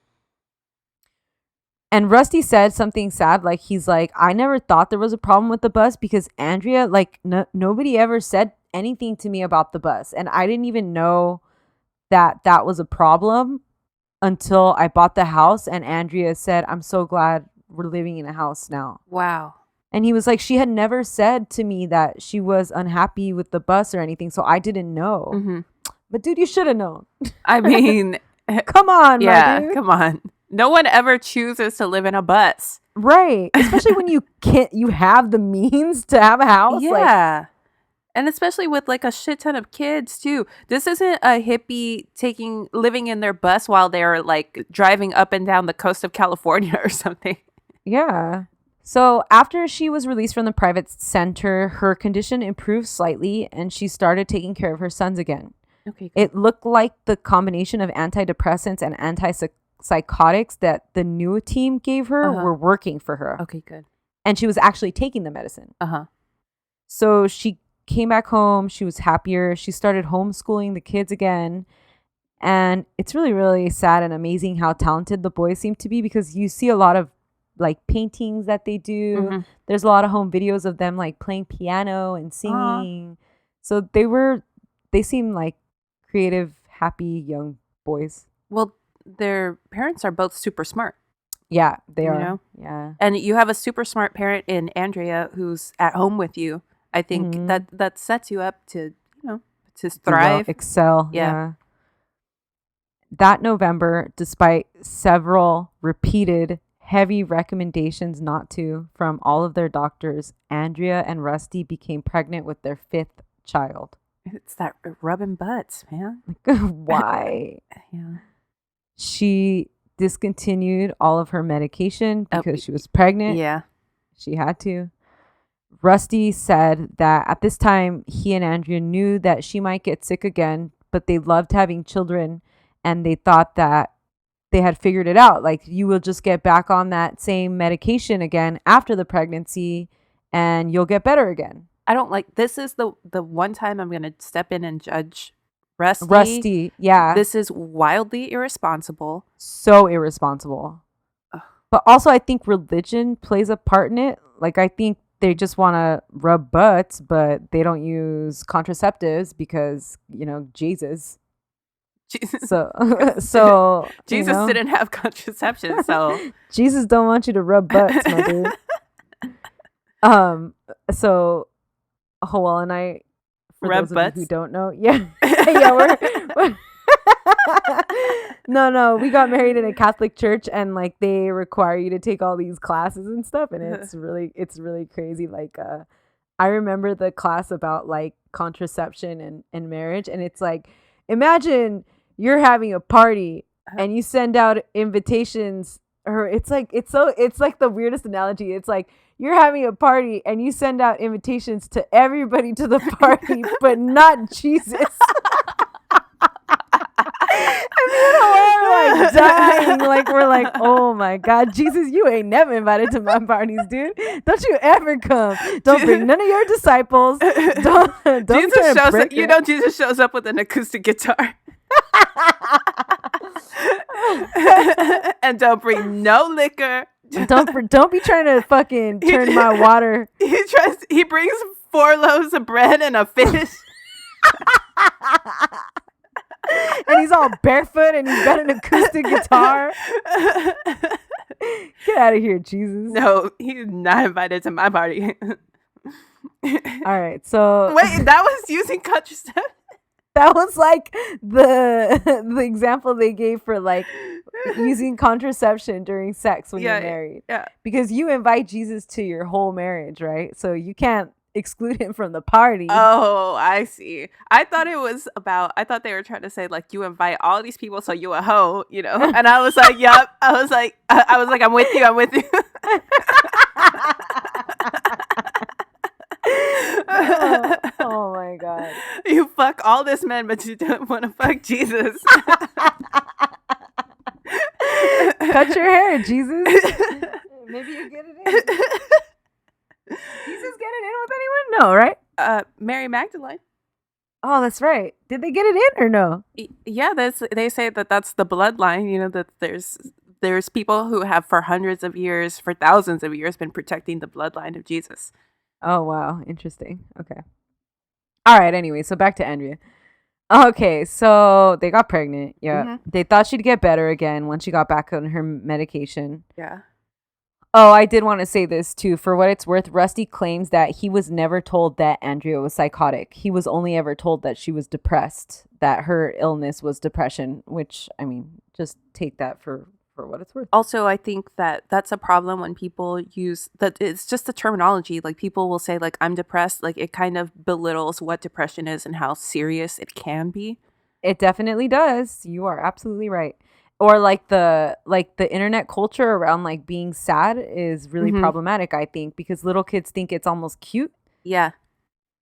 And Rusty said something sad. Like, he's like, I never thought there was a problem with the bus because Andrea, like, nobody ever said anything to me about the bus. And I didn't even know that was a problem until I bought the house, and Andrea said, I'm so glad we're living in a house now. Wow. And he was like, she had never said to me that she was unhappy with the bus or anything, so I didn't know. Mm-hmm. But dude, you should have known. I mean, come on, my dude. Come on. No one ever chooses to live in a bus. Right. Especially when you have the means to have a house. Yeah. Like, and especially with like a shit ton of kids too. This isn't a hippie living in their bus while they're like driving up and down the coast of California or something. Yeah. So after she was released from the private center, her condition improved slightly and she started taking care of her sons again. Okay. Cool. It looked like the combination of antidepressants and antipsychotics that the new team gave her were working for her. Okay, good. And she was actually taking the medicine. So she came back home. She was happier. She started homeschooling the kids again. And it's really, really sad and amazing how talented the boys seem to be, because you see a lot of like paintings that they do. Mm-hmm. There's a lot of home videos of them like playing piano and singing. So they seem like creative, happy young boys. Well, their parents are both super smart. Yeah, they are. Know? Yeah. And you have a super smart parent in Andrea who's at home with you. I think that sets you up to, to thrive. Excel. Yeah. That November, despite several repeated heavy recommendations not to from all of their doctors, Andrea and Rusty became pregnant with their 5th child. It's that rubbing butts, man. Why? Yeah. She discontinued all of her medication because she was pregnant. Yeah. She had to. Rusty said that at this time, he and Andrea knew that she might get sick again, but they loved having children and they thought that they had figured it out. Like, you will just get back on that same medication again after the pregnancy and you'll get better again. I don't like, this is the one time I'm going to step in and judge Rusty. Rusty, yeah. This is wildly irresponsible. So irresponsible. Ugh. But also, I think religion plays a part in it. Like, I think they just want to rub butts, but they don't use contraceptives because, Jesus. So Jesus didn't have contraception, so Jesus don't want you to rub butts, my dude. So Howell and I, for rub those butts? of you who don't know, we're no, we got married in a Catholic church, and like they require you to take all these classes and stuff, and it's really crazy. Like I remember the class about like contraception and marriage, and it's like, imagine you're having a party and you send out invitations, or it's like the weirdest analogy. It's like you're having a party and you send out invitations to everybody to the party, but not Jesus. We're like dying. Like, we're like, oh my God, Jesus, you ain't never invited to my parties, dude. Don't you ever come. Don't bring none of your disciples. Don't Jesus shows up, Jesus shows up with an acoustic guitar. And don't bring no liquor. Don't be trying to fucking turn my water. He brings 4 loaves of bread and a fish. And he's all barefoot and he's got an acoustic guitar. Get out of here, Jesus. No, he's not invited to my party. All right, so wait, that was using contraception? That was like the example they gave for like using contraception during sex when you're married. Yeah. Because you invite Jesus to your whole marriage, right? So you can't exclude him from the party. Oh, I see. I thought they were trying to say like you invite all these people so you a hoe, And I was like, yep. I was like, I'm with you. Oh my God. You fuck all this men, but you don't want to fuck Jesus. Cut your hair, Jesus. Maybe you get it in. Jesus get it in with anyone? No, right? Mary Magdalene. Oh, that's right. Did they get it in or no? Yeah, they say that's the bloodline, that there's people who have for hundreds of years, for thousands of years been protecting the bloodline of Jesus. Oh, wow. Interesting. Okay. All right. Anyway, so back to Andrea. Okay. So they got pregnant. Yeah. Mm-hmm. They thought she'd get better again when she got back on her medication. Yeah. Oh, I did want to say this too. For what it's worth, Rusty claims that he was never told that Andrea was psychotic. He was only ever told that she was depressed, that her illness was depression, which, I mean, just take that for what it's worth. Also, I think that's a problem when people use that. It's just the terminology. Like, people will say like, I'm depressed. Like, it kind of belittles what depression is and how serious it can be. It definitely does. You are absolutely right. Or like the internet culture around like being sad is really problematic, I think, because little kids think it's almost cute. Yeah.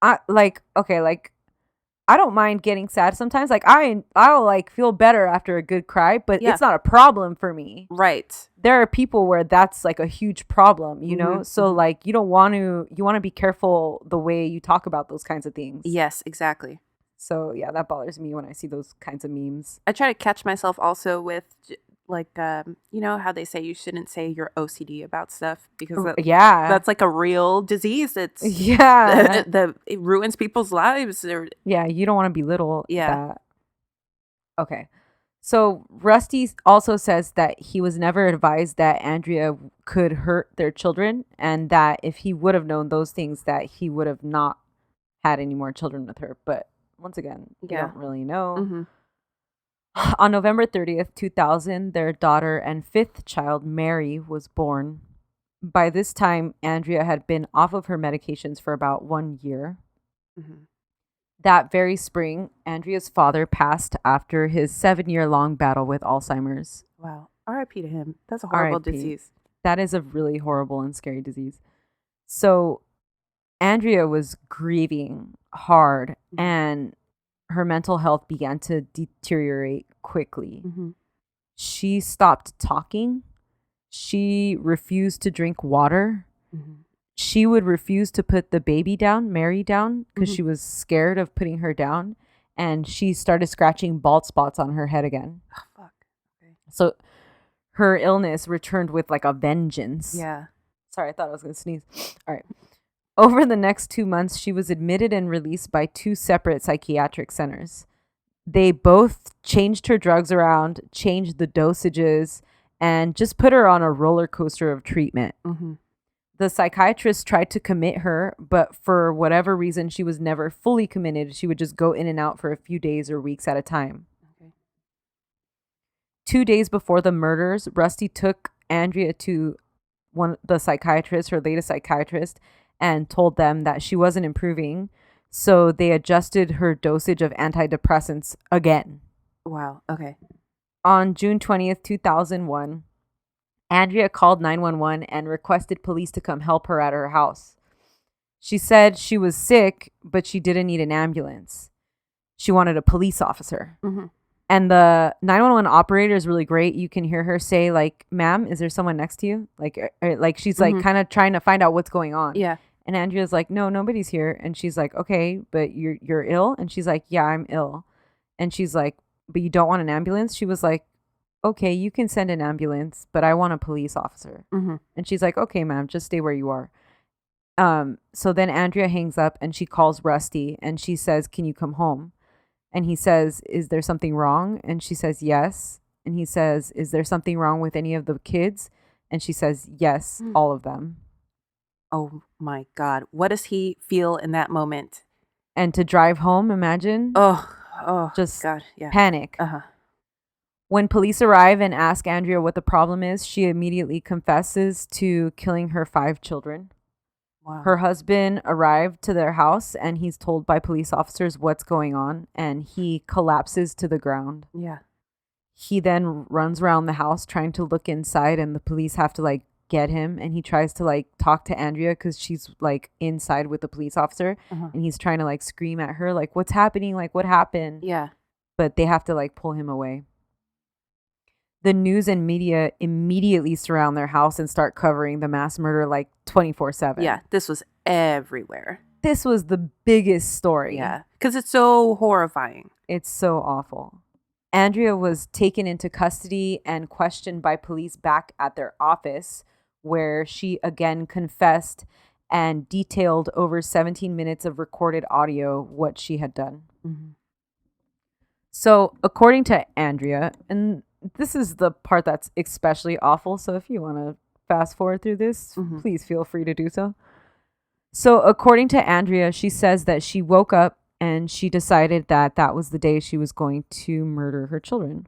I don't mind getting sad sometimes. Like I'll like feel better after a good cry, but it's not a problem for me. Right. There are people where that's like a huge problem, you know? So like you want to be careful the way you talk about those kinds of things. Yes, exactly. So yeah, that bothers me when I see those kinds of memes. I try to catch myself also with like, how they say you shouldn't say you're OCD about stuff because that's like a real disease. It's it ruins people's lives. Yeah, you don't want to belittle that. Okay. So Rusty also says that he was never advised that Andrea could hurt their children, and that if he would have known those things, that he would have not had any more children with her. But once again, they don't really know. Mm-hmm. On November 30th, 2000, their daughter and 5th child, Mary, was born. By this time, Andrea had been off of her medications for about 1 year. Mm-hmm. That very spring, Andrea's father passed after his 7-year-long battle with Alzheimer's. Wow. R.I.P. to him. That's a horrible disease. That is a really horrible and scary disease. So Andrea was grieving hard, and her mental health began to deteriorate quickly. Mm-hmm. She stopped talking. She refused to drink water. Mm-hmm. She would refuse to put the baby down, Mary down, because Mm-hmm. she was scared of putting her down. And she started scratching bald spots on her head again. Oh, fuck. Okay. So her illness returned with like a vengeance. Yeah. Sorry, I thought I was going to sneeze. All right. Over the next 2 months, she was admitted and released by 2 separate psychiatric centers. They both changed her drugs around, changed the dosages, and just put her on a roller coaster of treatment. Mm-hmm. The psychiatrist tried to commit her, but for whatever reason, she was never fully committed. She would just go in and out for a few days or weeks at a time. Okay. 2 days before the murders, Rusty took Andrea to the psychiatrist, her latest psychiatrist, and told them that she wasn't improving. So they adjusted her dosage of antidepressants again. Wow. Okay. On June 20th, 2001, Andrea called 911 and requested police to come help her at her house. She said she was sick, but she didn't need an ambulance. She wanted a police officer. Mm-hmm. And the 911 operator is really great. You can hear her say, like, "Ma'am, is there someone next to you?" Like she's like kind of trying to find out what's going on. Yeah. And Andrea's like, "No, nobody's here." And she's like, "Okay, but you're ill?" And she's like, "Yeah, I'm ill." And she's like, "But you don't want an ambulance?" She was like, "Okay, you can send an ambulance, but I want a police officer." Mm-hmm. And she's like, "Okay, ma'am, just stay where you are." So then Andrea hangs up and she calls Rusty and she says, "Can you come home?" And he says, "Is there something wrong?" And she says, "Yes." And he says, "Is there something wrong with any of the kids?" And she says, "Yes, all of them." Oh my God. What does he feel in that moment? And to drive home, imagine. Oh, just God. Yeah. panic. Uh-huh. When police arrive and ask Andrea what the problem is, she immediately confesses to killing her 5 children. Wow. Her husband arrived to their house and he's told by police officers what's going on and he collapses to the ground. Yeah. He then runs around the house trying to look inside and the police have to like get him and he tries to like talk to Andrea because she's like inside with the police officer and he's trying to like scream at her like, "What's happening? Like, what happened?" Yeah. But they have to like pull him away. The news and media immediately surround their house and start covering the mass murder like 24/7. Yeah. This was everywhere. This was the biggest story. Yeah. Because it's so horrifying. It's so awful. Andrea was taken into custody and questioned by police back at their office, where she again confessed and detailed over 17 minutes of recorded audio what she had done. Mm-hmm. So, according to Andrea, and this is the part that's especially awful, so if you want to fast forward through this, please feel free to do so. So, according to Andrea, she says that she woke up and she decided that that was the day she was going to murder her children.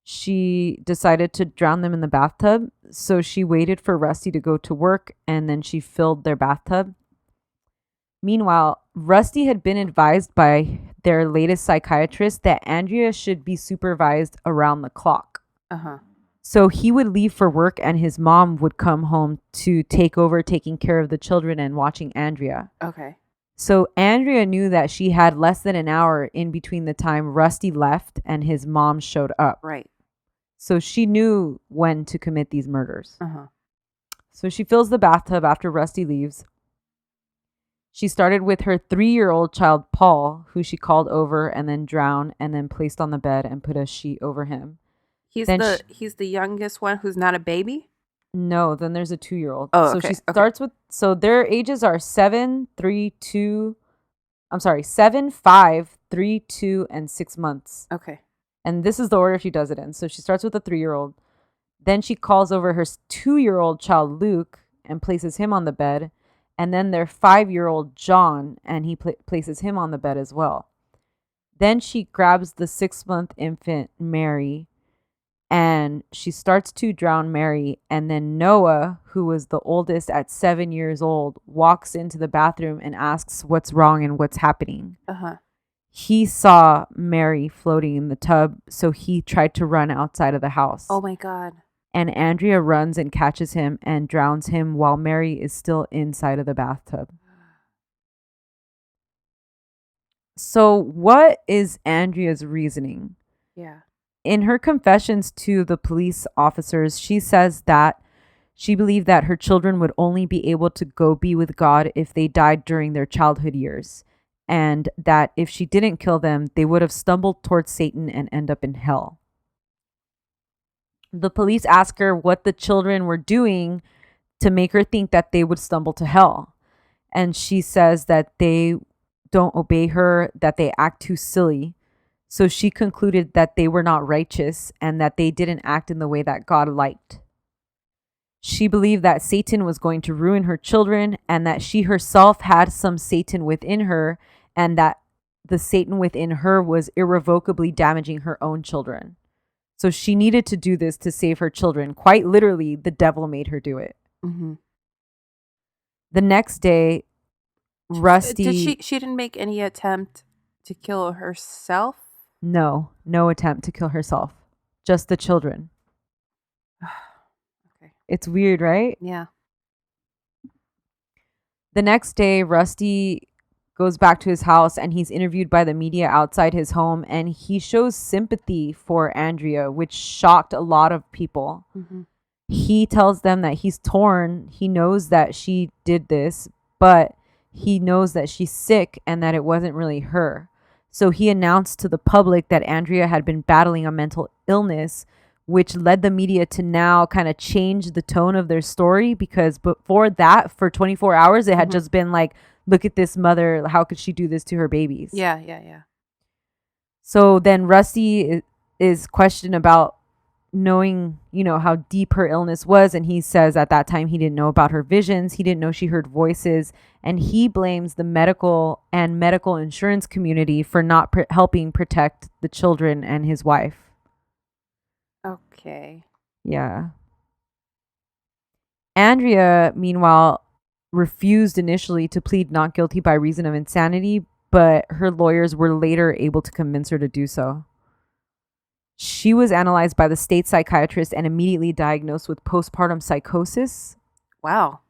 She decided to drown them in the bathtub, so she waited for Rusty to go to work and then she filled their bathtub. Meanwhile, Rusty had been advised by their latest psychiatrist that Andrea should be supervised around the clock. Uh-huh. So he would leave for work and his mom would come home to take over taking care of the children and watching Andrea. Okay. So Andrea knew that she had less than an hour in between the time Rusty left and his mom showed up. Right. So she knew when to commit these murders. Uh-huh. So she fills the bathtub after Rusty leaves. She started with her 3-year-old child, Paul, who she called over and then drowned and then placed on the bed and put a sheet over him. He's the youngest one who's not a baby? No, then there's a 2-year-old. Oh, so okay. she starts with, so their ages are 7, 5, 3, 2, and 6 months. Okay. And this is the order she does it in. So she starts with the 3-year-old. Then she calls over her 2-year-old child, Luke, and places him on the bed. And then their 5-year-old, John, and he places him on the bed as well. Then she grabs the 6-month infant, Mary, and she starts to drown Mary. And then Noah, who was the oldest at 7 years old, walks into the bathroom and asks what's wrong and what's happening. Uh-huh. He saw Mary floating in the tub, so he tried to run outside of the house. Oh, my God. And Andrea runs and catches him and drowns him while Mary is still inside of the bathtub. So what is Andrea's reasoning? Yeah. In her confessions to the police officers, she says that she believed that her children would only be able to go be with God if they died during their childhood years, and that if she didn't kill them, they would have stumbled towards Satan and end up in hell. The police ask her what the children were doing to make her think that they would stumble to hell. And she says that they don't obey her, that they act too silly. So she concluded that they were not righteous and that they didn't act in the way that God liked. She believed that Satan was going to ruin her children and that she herself had some Satan within her and that the Satan within her was irrevocably damaging her own children. So she needed to do this to save her children. Quite literally, the devil made her do it. Mm-hmm. The next day, Rusty... Did she didn't make any attempt to kill herself? No attempt to kill herself. Just the children. Okay. It's weird, right? Yeah. The next day, Rusty goes back to his house and he's interviewed by the media outside his home, and he shows sympathy for Andrea, which shocked a lot of people. Mm-hmm. He tells them that he's torn. He knows that she did this, but he knows that she's sick and that it wasn't really her. So he announced to the public that Andrea had been battling a mental illness, which led the media to now kind of change the tone of their story, because before that, for 24 hours, it had just been like, look at this mother. How could she do this to her babies? Yeah. So then Rusty is questioned about knowing, how deep her illness was. And he says at that time he didn't know about her visions. He didn't know she heard voices. And he blames the medical and medical insurance community for not helping protect the children and his wife. Okay. Yeah. Andrea, meanwhile, refused initially to plead not guilty by reason of insanity, but her lawyers were later able to convince her to do so. She was analyzed by the state psychiatrist and immediately diagnosed with postpartum psychosis. Wow.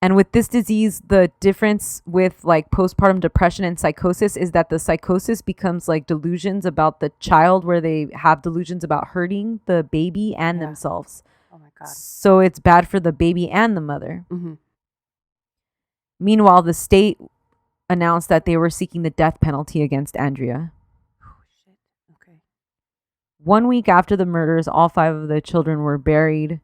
And with this disease, the difference with like postpartum depression and psychosis is that the psychosis becomes like delusions about the child, where they have delusions about hurting the baby and themselves. Oh my God. So it's bad for the baby and the mother. Mm-hmm. Meanwhile, the state announced that they were seeking the death penalty against Andrea. 1 week after the murders, all 5 of the children were buried.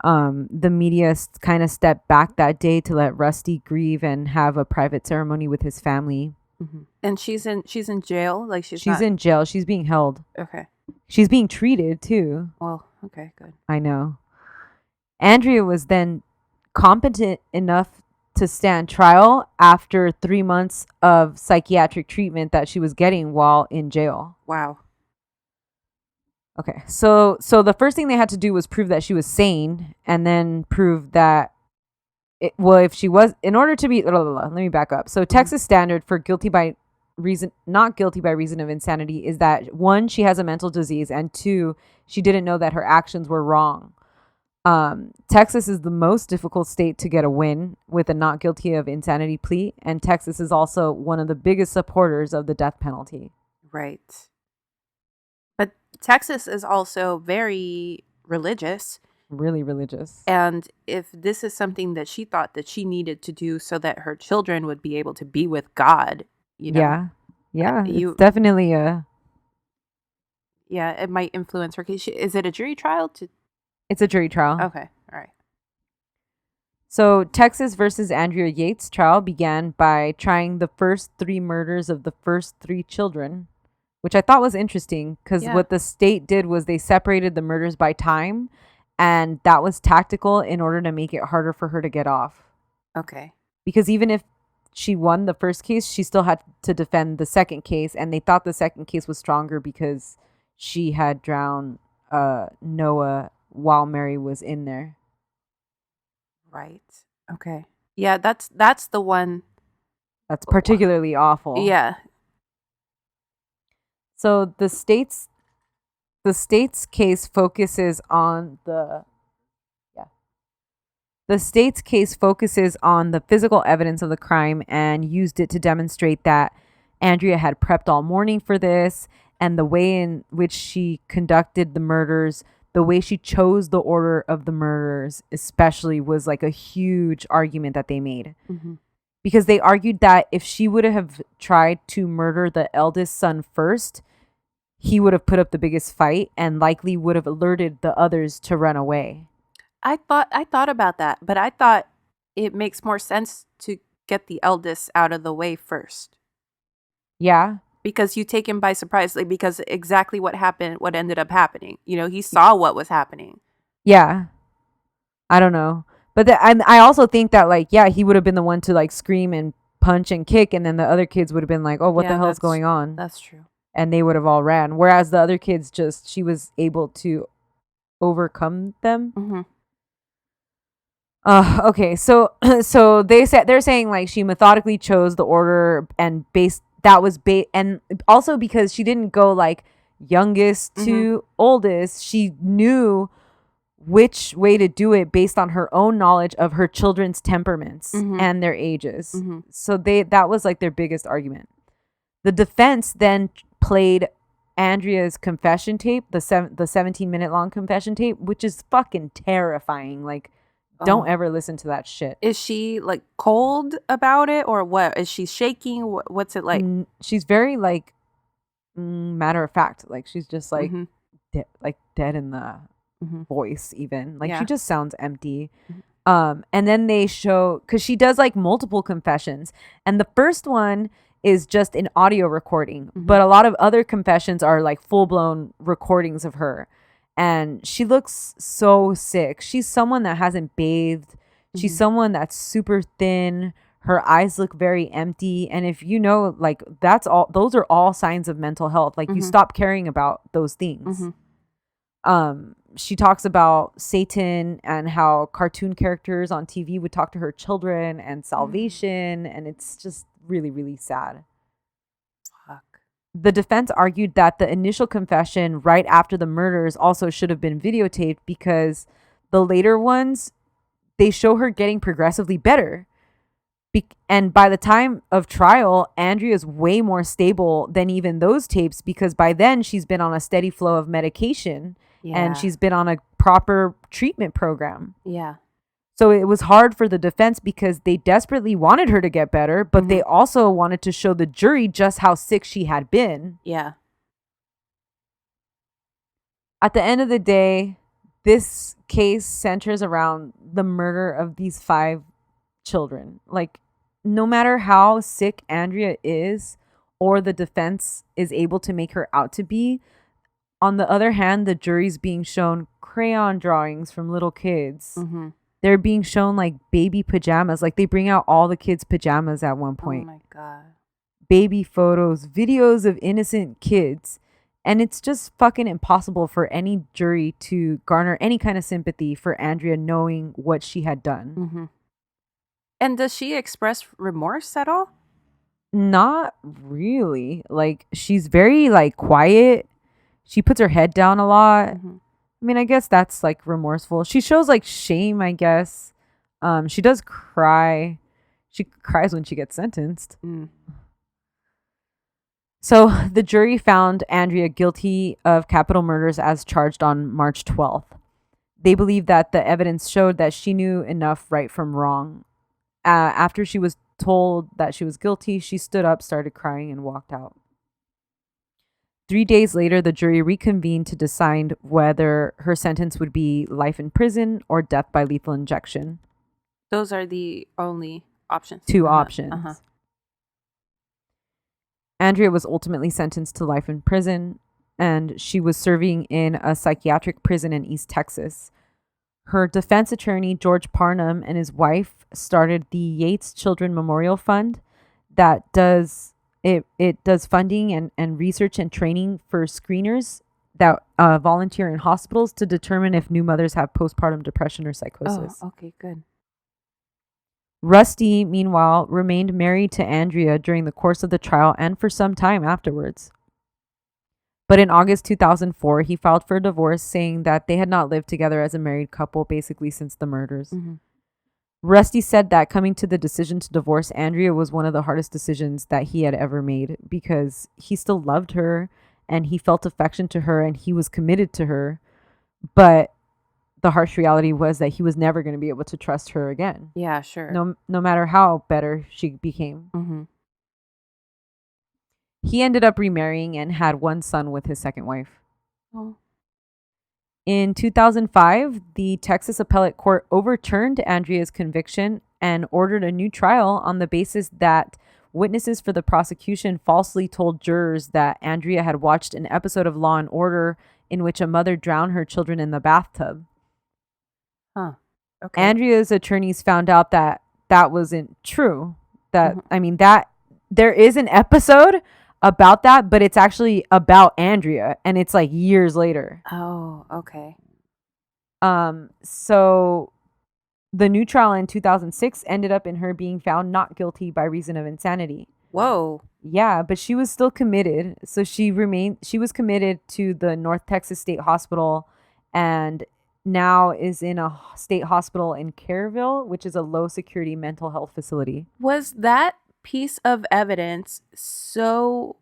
The media kind of stepped back that day to let Rusty grieve and have a private ceremony with his family. Mm-hmm. And she's in jail? Like she's in jail. She's being held. Okay. She's being treated too. Well, okay, good. I know. Andrea was then competent enough to stand trial after 3 months of psychiatric treatment that she was getting while in jail. Wow. Okay, so the first thing they had to do was prove that she was sane, and then prove that if she was, in order to be, let me back up. So Texas standard for not guilty by reason of insanity is that 1, she has a mental disease, and 2, she didn't know that her actions were wrong. Texas is the most difficult state to get a win with a not guilty of insanity plea, and Texas is also one of the biggest supporters of the death penalty. Right. But Texas is also very religious. Really religious. And if this is something that she thought that she needed to do so that her children would be able to be with God, Yeah. It's definitely Yeah, it might influence her case. Is it a jury trial? It's a jury trial. Okay, all right. So Texas versus Andrea Yates trial began by trying the first 3 murders of the first 3 children, which I thought was interesting because what the state did was they separated the murders by time, and that was tactical in order to make it harder for her to get off. Okay. Because even if she won the first case, she still had to defend the second case, and they thought the second case was stronger because she had drowned Noah while Mary was in there. Right. Okay. Yeah, that's the one that's particularly awful. Yeah. So the state's case focuses on the physical evidence of the crime and used it to demonstrate that Andrea had prepped all morning for this, and the way in which she conducted the murders, the way she chose the order of the murders especially was like a huge argument that they made. Mm-hmm. Because they argued that if she would have tried to murder the eldest son first, he would have put up the biggest fight and likely would have alerted the others to run away. I thought about that, but I thought it makes more sense to get the eldest out of the way first. Yeah. Because you take him by surprise, like, because exactly what ended up happening. You know, he saw what was happening. Yeah. I don't know. But I also think that, like, yeah, he would have been the one to, like, scream and punch and kick, and then the other kids would have been like, oh, what the hell's going on? That's true. And they would have all ran. Whereas the other kids she was able to overcome them. Mm-hmm. Okay, so they're saying like she methodically chose the order and and also because she didn't go like youngest to oldest, she knew which way to do it based on her own knowledge of her children's temperaments and their ages. So that was like their biggest argument. The defense then played Andrea's confession tape, the 17-minute long confession tape, which is fucking terrifying. Like, don't ever listen to that shit. Is she like cold about it, or what? Is she shaking? What's it like? She's very like matter of fact. Like, she's just like dead in the voice. Even like she just sounds empty. And then they show, because she does like multiple confessions, and the first one is just an audio recording, but a lot of other confessions are like full-blown recordings of her. And she looks so sick. She's someone that hasn't bathed. She's someone that's super thin. Her eyes look very empty. And if you know, like, those are all signs of mental health. Like, you stop caring about those things. She talks about Satan and how cartoon characters on TV would talk to her children and salvation. And it's just really, really sad. The defense argued that the initial confession right after the murders also should have been videotaped because the later ones, they show her getting progressively better. And by the time of trial, Andrea's way more stable than even those tapes, because by then she's been on a steady flow of medication and she's been on a proper treatment program. Yeah. So it was hard for the defense because they desperately wanted her to get better, but they also wanted to show the jury just how sick she had been. Yeah. At the end of the day, this case centers around the murder of these 5 children. Like, no matter how sick Andrea is or the defense is able to make her out to be, on the other hand, the jury's being shown crayon drawings from little kids. They're being shown like baby pajamas. Like, they bring out all the kids' pajamas at one point. Oh my God. Baby photos, videos of innocent kids. And it's just fucking impossible for any jury to garner any kind of sympathy for Andrea knowing what she had done. And does she express remorse at all? Not really. Like, she's very like quiet. She puts her head down a lot. I mean, I guess that's like remorseful. She shows like shame, I guess. She does cry. She cries when she gets sentenced. So the jury found Andrea guilty of capital murders as charged on March 12th. They believe that the evidence showed that she knew enough right from wrong. After she was told that she was guilty, she stood up, started crying, and walked out. 3 days later, the jury reconvened to decide whether her sentence would be life in prison or death by lethal injection. Those are the only options. 2 options. Andrea was ultimately sentenced to life in prison, and she was serving in a psychiatric prison in East Texas. Her defense attorney, George Parnham, and his wife started the Yates Children Memorial Fund that does funding and research and training for screeners that volunteer in hospitals to determine if new mothers have postpartum depression or psychosis. Oh, okay, good. Rusty, meanwhile, remained married to Andrea during the course of the trial and for some time afterwards. But in August 2004, he filed for a divorce, saying that they had not lived together as a married couple basically since the murders. Rusty said that coming to the decision to divorce Andrea was one of the hardest decisions that he had ever made because he still loved her and he felt affection to her and he was committed to her. But the harsh reality was that he was never going to be able to trust her again. Yeah, sure. No matter how better she became. Mm-hmm. He ended up remarrying and had one son with his second wife. Oh. In 2005, the Texas Appellate Court overturned Andrea's conviction and ordered a new trial on the basis that witnesses for the prosecution falsely told jurors that Andrea had watched an episode of Law and Order in which a mother drowned her children in the bathtub. Huh. Okay. Andrea's attorneys found out that that wasn't true. That there is an episode about that, but it's actually about Andrea, and it's like years later. Oh, okay. So the new trial in 2006 ended up in her being found not guilty by reason of insanity. Whoa. Yeah, but she was still committed. So she was committed to the North Texas State Hospital and now is in a state hospital in Kerrville, which is a low security mental health facility. Was that piece of evidence so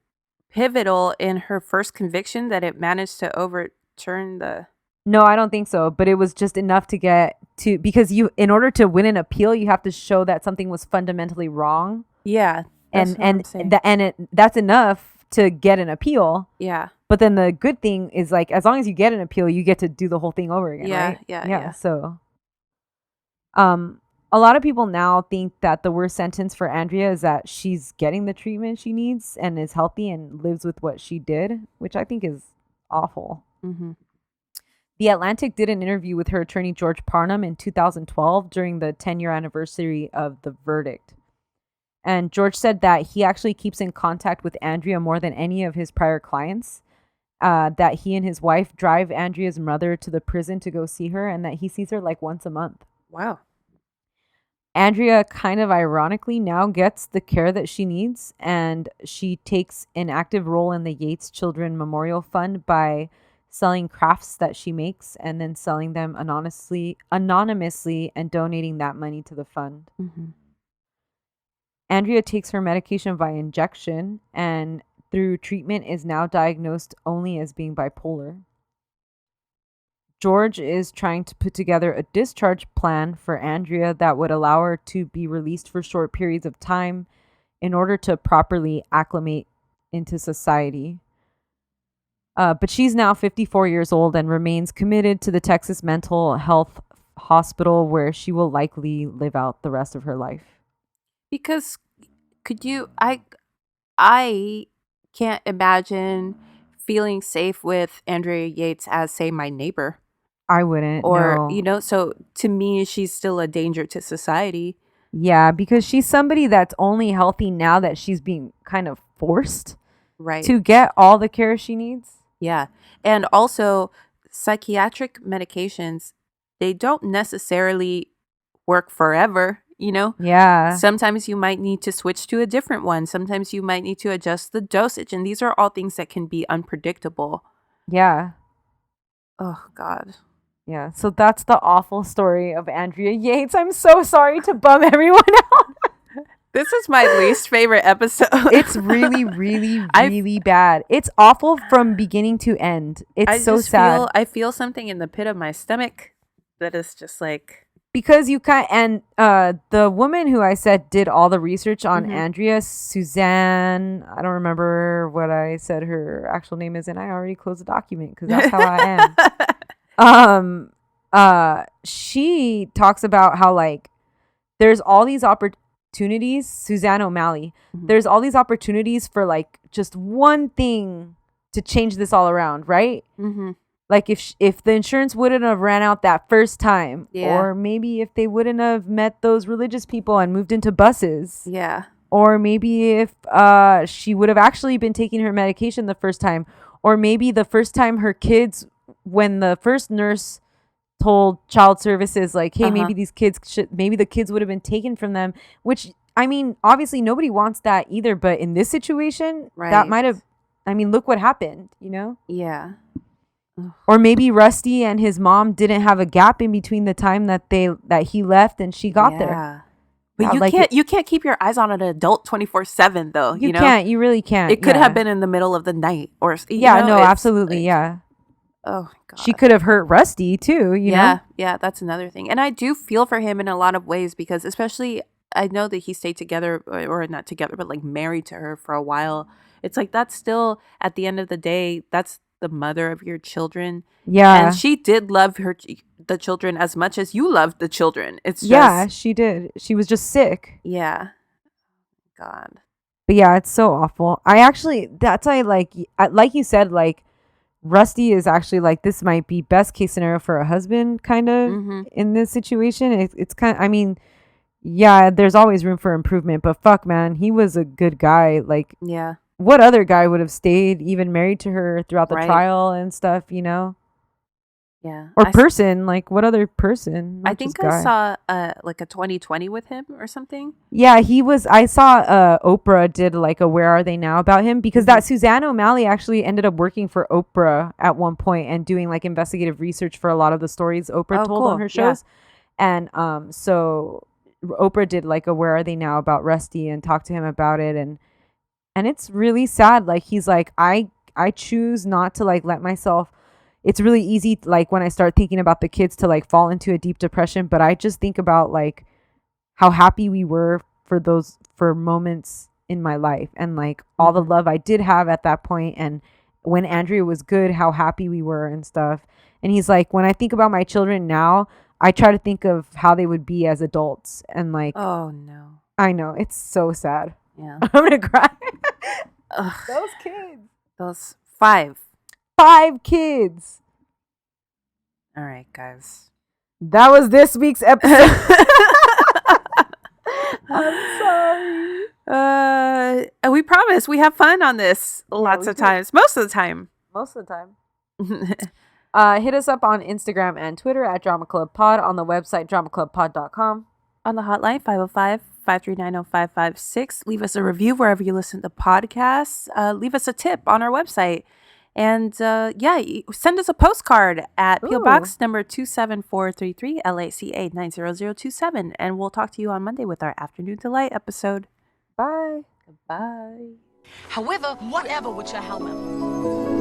pivotal in her first conviction that it managed to overturn the... No, I don't think so, but it was just enough to get to, because in order to win an appeal, you have to show that something was fundamentally wrong. Yeah. That's enough to get an appeal. Yeah. But then the good thing is, like, as long as you get an appeal, you get to do the whole thing over again, right? Yeah. So a lot of people now think that the worst sentence for Andrea is that she's getting the treatment she needs and is healthy and lives with what she did, which I think is awful. Mm-hmm. The Atlantic did an interview with her attorney, George Parnham, in 2012 during the 10-year anniversary of the verdict. And George said that he actually keeps in contact with Andrea more than any of his prior clients, that he and his wife drive Andrea's mother to the prison to go see her, and that he sees her like once a month. Wow. Andrea kind of ironically now gets the care that she needs, and she takes an active role in the Yates Children Memorial Fund by selling crafts that she makes and then selling them anonymously and donating that money to the fund. Mm-hmm. Andrea takes her medication by injection and through treatment is now diagnosed only as being bipolar. George is trying to put together a discharge plan for Andrea that would allow her to be released for short periods of time in order to properly acclimate into society. But she's now 54 years old and remains committed to the Texas Mental Health Hospital, where she will likely live out the rest of her life. Because I can't imagine feeling safe with Andrea Yates as, say, my neighbor. I wouldn't. Or, no. So to me, she's still a danger to society. Yeah, because she's somebody that's only healthy now that she's being kind of forced to get all the care she needs. Yeah. And also, psychiatric medications, they don't necessarily work forever, Yeah. Sometimes you might need to switch to a different one. Sometimes you might need to adjust the dosage. And these are all things that can be unpredictable. Yeah. Oh, God. Yeah. So that's the awful story of Andrea Yates. I'm so sorry to bum everyone out. This is my least favorite episode. It's really, really, really bad. It's awful from beginning to end. It's so sad. I feel something in the pit of my stomach that is just like... Because you can't, and the woman who I said did all the research on Andrea, Suzanne, I don't remember what I said her actual name is, and I already closed the document because that's how I am. She talks about how, like, there's all these opportunities, Suzanne O'Malley, there's all these opportunities for, like, just one thing to change this all around, right? Mm-hmm. Like if the insurance wouldn't have ran out that first time, or maybe if they wouldn't have met those religious people and moved into buses. Yeah. Or maybe if she would have actually been taking her medication the first time, or maybe the first time her kids, when the first nurse told child services, like, hey, maybe these kids maybe the kids would have been taken from them, which, I mean, obviously nobody wants that either, but in this situation, that might have, I mean, look what happened, Yeah. Or maybe Rusty and his mom didn't have a gap in between the time that he left and she got there. But you can't keep your eyes on an adult 24/7 though. You can't. You really can't. It could have been in the middle of the night or absolutely, yeah. Oh my God. She could have hurt Rusty too, you know? Yeah, that's another thing. And I do feel for him in a lot of ways because especially I know that he stayed together or not together, but like married to her for a while. It's like that's still at the end of the day, that's the mother of your children. Yeah. And she did love the children as much as you loved the children. It's just Yeah, she did. She was just sick. Yeah. God. But yeah, it's so awful. That's why like you said, like Rusty is actually like, this might be best case scenario for a husband kind of in this situation. It's kind of, I mean, yeah, there's always room for improvement, but fuck, man, he was a good guy. Like, yeah, what other guy would have stayed even married to her throughout the trial and stuff, you know? Yeah. Or like what other person? I think I saw like a 2020 with him or something. Yeah, I saw Oprah did like a Where Are They Now about him because that Suzanne O'Malley actually ended up working for Oprah at one point and doing like investigative research for a lot of the stories Oprah told on her shows. Yeah. And so Oprah did like a Where Are They Now about Rusty and talked to him about it, and it's really sad. Like he's like, I choose not to like let myself. It's really easy, like, when I start thinking about the kids to, like, fall into a deep depression. But I just think about, like, how happy we were for moments in my life. And, like, all the love I did have at that point. And when Andrea was good, how happy we were and stuff. And he's like, when I think about my children now, I try to think of how they would be as adults. And, like. Oh, no. I know. It's so sad. Yeah. I'm going to cry. Those kids. Those 5 kids. All right, guys. That was this week's episode. I'm sorry. We promise we have fun on this lots of times. Most of the time. Hit us up on Instagram and Twitter at Drama Club Pod, on the website dramaclubpod.com. On the hotline 505-539-0556. Leave us a review wherever you listen to podcasts. Leave us a tip on our website. And send us a postcard at PO Box number 27433 LACA 90027. And we'll talk to you on Monday with our Afternoon Delight episode. Bye. Goodbye. However, whatever with your helmet.